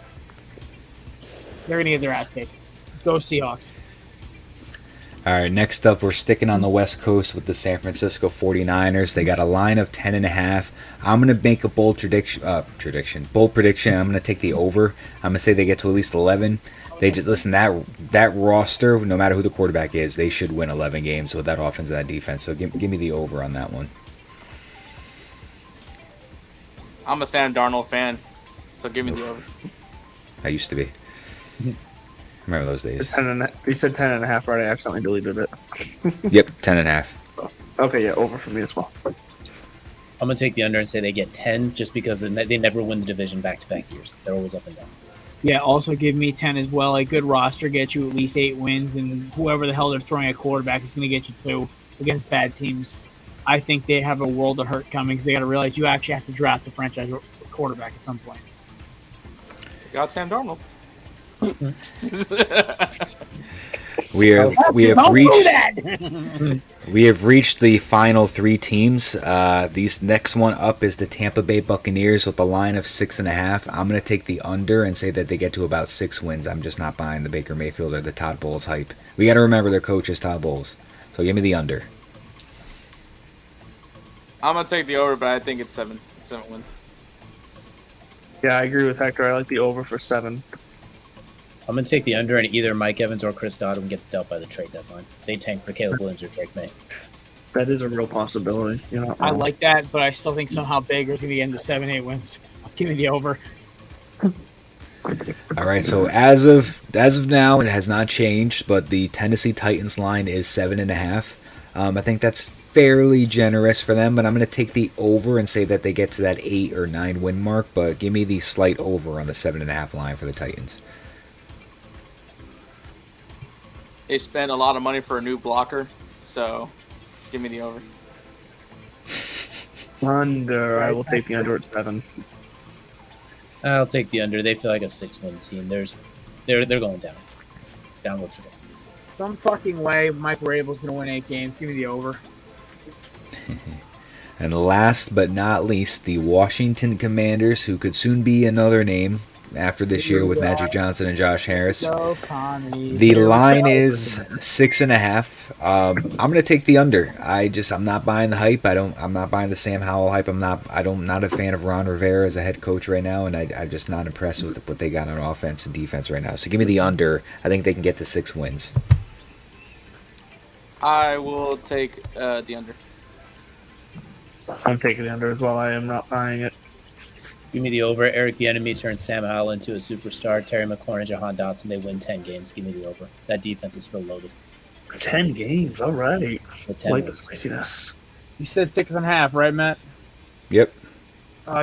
They're going to get their ass kicked. Go Seahawks.
All right, next up, we're sticking on the West Coast with the San Francisco 49ers. They got a line of 10.5. I'm going to make a bold prediction. I'm going to take the over. I'm going to say they get to at least 11. They just, listen, that roster, no matter who the quarterback is, they should win 11 games with that offense and that defense. So give me the over on that one.
I'm a Sam Darnold fan, so give me the over.
I used to be. Remember those days.
You said 10.5, right? I accidentally deleted it.
Yep, 10.5.
Okay, yeah, over for me as well.
I'm going to take the under and say they get 10 just because they never win the division back-to-back years. They're always up and down.
Yeah, also give me 10 as well. A good roster gets you at least 8 wins, and whoever the hell they're throwing at quarterback is going to get you 2 against bad teams. I think they have a world of hurt coming because they got to realize you actually have to draft a franchise quarterback at some point.
Got Sam Darnold.
We have reached the final 3 teams. These next one up is the Tampa Bay Buccaneers with a line of 6.5. I'm gonna take the under and say that they get to about 6 wins. I'm just not buying the Baker Mayfield or the Todd Bowles hype. We got to remember their coach is Todd Bowles, so give me the under.
I'm gonna take the over, but I think it's 7 wins.
Yeah, I agree with Hector. I like the over for 7.
I'm going to take the under, and either Mike Evans or Chris Godwin gets dealt by the trade deadline. They tank for Caleb Williams or Drake May.
That is a real possibility.
I like that, but I still think somehow Baker's going to get into 7-8 wins. Give me the over.
All right, so as of now, it has not changed, but the Tennessee Titans line is 7.5. I think that's fairly generous for them, but I'm going to take the over and say that they get to that 8 or 9 win mark, but give me the slight over on the 7.5 line for the Titans.
They spent a lot of money for a new blocker, so give me the over.
Under. I will take the under at 7.
I'll take the under. They feel like a 6-win team. They're going down. Downward trajectory.
Some fucking way Mike Vrabel's going to win 8 games. Give me the over.
And last but not least, the Washington Commanders, who could soon be another name after this year with Magic Johnson and Josh Harris. The line is 6.5. I'm gonna take the under. I'm not buying the hype. I'm not buying the Sam Howell hype. I'm not a fan of Ron Rivera as a head coach right now, and I'm just not impressed with what they got on offense and defense right now. So give me the under. I think they can get to 6 wins.
I will take the under.
I'm taking the under as well. I am not buying it.
Give me the over. Eric Bieniemy turns Sam Howell into a superstar. Terry McLaurin, Jahan Dotson, they win 10 games. Give me the over. That defense is still loaded.
10 games. All right.
With
I
10
like the
wins.
spiciness.
You said 6.5, right, Matt?
Yep.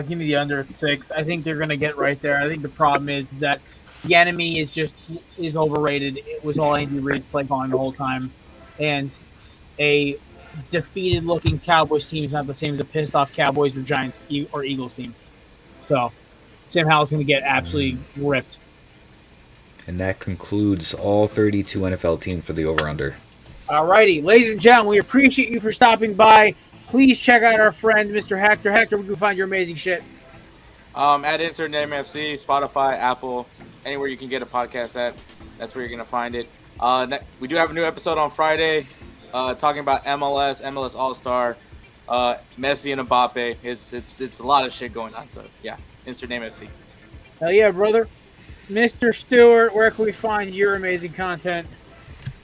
Give me the under at 6. I think they're going to get right there. I think the problem is that the enemy is overrated. It was all Andy Reid's play calling the whole time, and a defeated-looking Cowboys team is not the same as a pissed-off Cowboys or Giants or Eagles team. So Sam Howell's going to get absolutely ripped.
And that concludes all 32 NFL teams for the over-under.
All righty. Ladies and gentlemen, we appreciate you for stopping by. Please check out our friend, Mr. Hector. Hector, we can find your amazing shit.
At Insert Name FC, Spotify, Apple, anywhere you can get a podcast at, that's where you're going to find it. We do have a new episode on Friday talking about MLS All-Star, Messi and Mbappe. It's a lot of shit going on. So, yeah, Insert Name FC.
Hell yeah, brother. Mr. Stewart, where can we find your amazing content?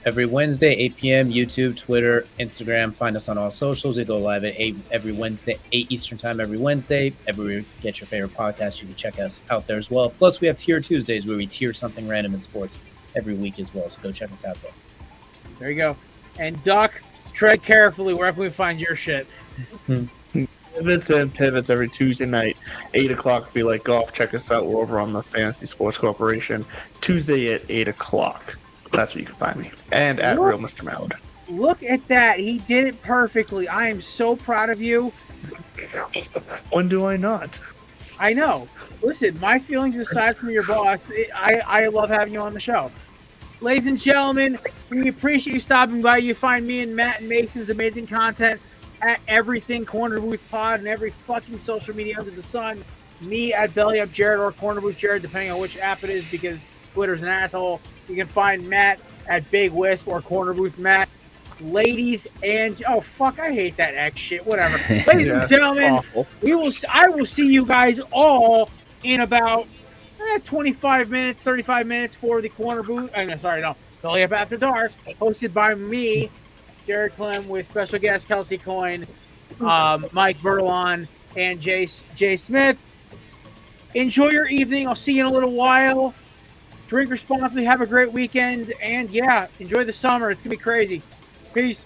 Every Wednesday, 8 p.m., YouTube, Twitter, Instagram. Find us on all socials. We go live at 8 every Wednesday, 8 Eastern time every Wednesday. Everywhere you get your favorite podcast, you can check us out there as well. Plus, we have Tier Tuesdays where we tier something random in sports every week as well. So go check us out there.
There you go. And Duck, tread carefully. Where can we find your shit?
Pivots and Pivots every Tuesday night, 8 o'clock. If you like golf, check us out. We're over on the Fantasy Sports Corporation. Tuesday at 8 o'clock. That's where you can find me. And at Real Mr. Mallard.
Look at that. He did it perfectly. I am so proud of you.
When do I not?
I know. Listen, my feelings aside from your boss, I love having you on the show. Ladies and gentlemen, we appreciate you stopping by. You find me and Matt and Mason's amazing content at everything Corner Booth Pod and every fucking social media under the sun. Me at Belly Up Jared or Corner Booth Jared, depending on which app it is, because Twitter's an asshole. You can find Matt at Big Wisp or Corner Booth Matt. Ladies and I hate that X shit. Whatever. Ladies and gentlemen,
awful.
I will see you guys all in about 25 minutes, 35 minutes for the Corner Booth. Belly Up After Dark, hosted by me, Jared Clem, with special guest Kelsey Coyne, Mike Burlon, and Jay Smith. Enjoy your evening. I'll see you in a little while. Drink responsibly. Have a great weekend. And, yeah, enjoy the summer. It's going to be crazy. Peace.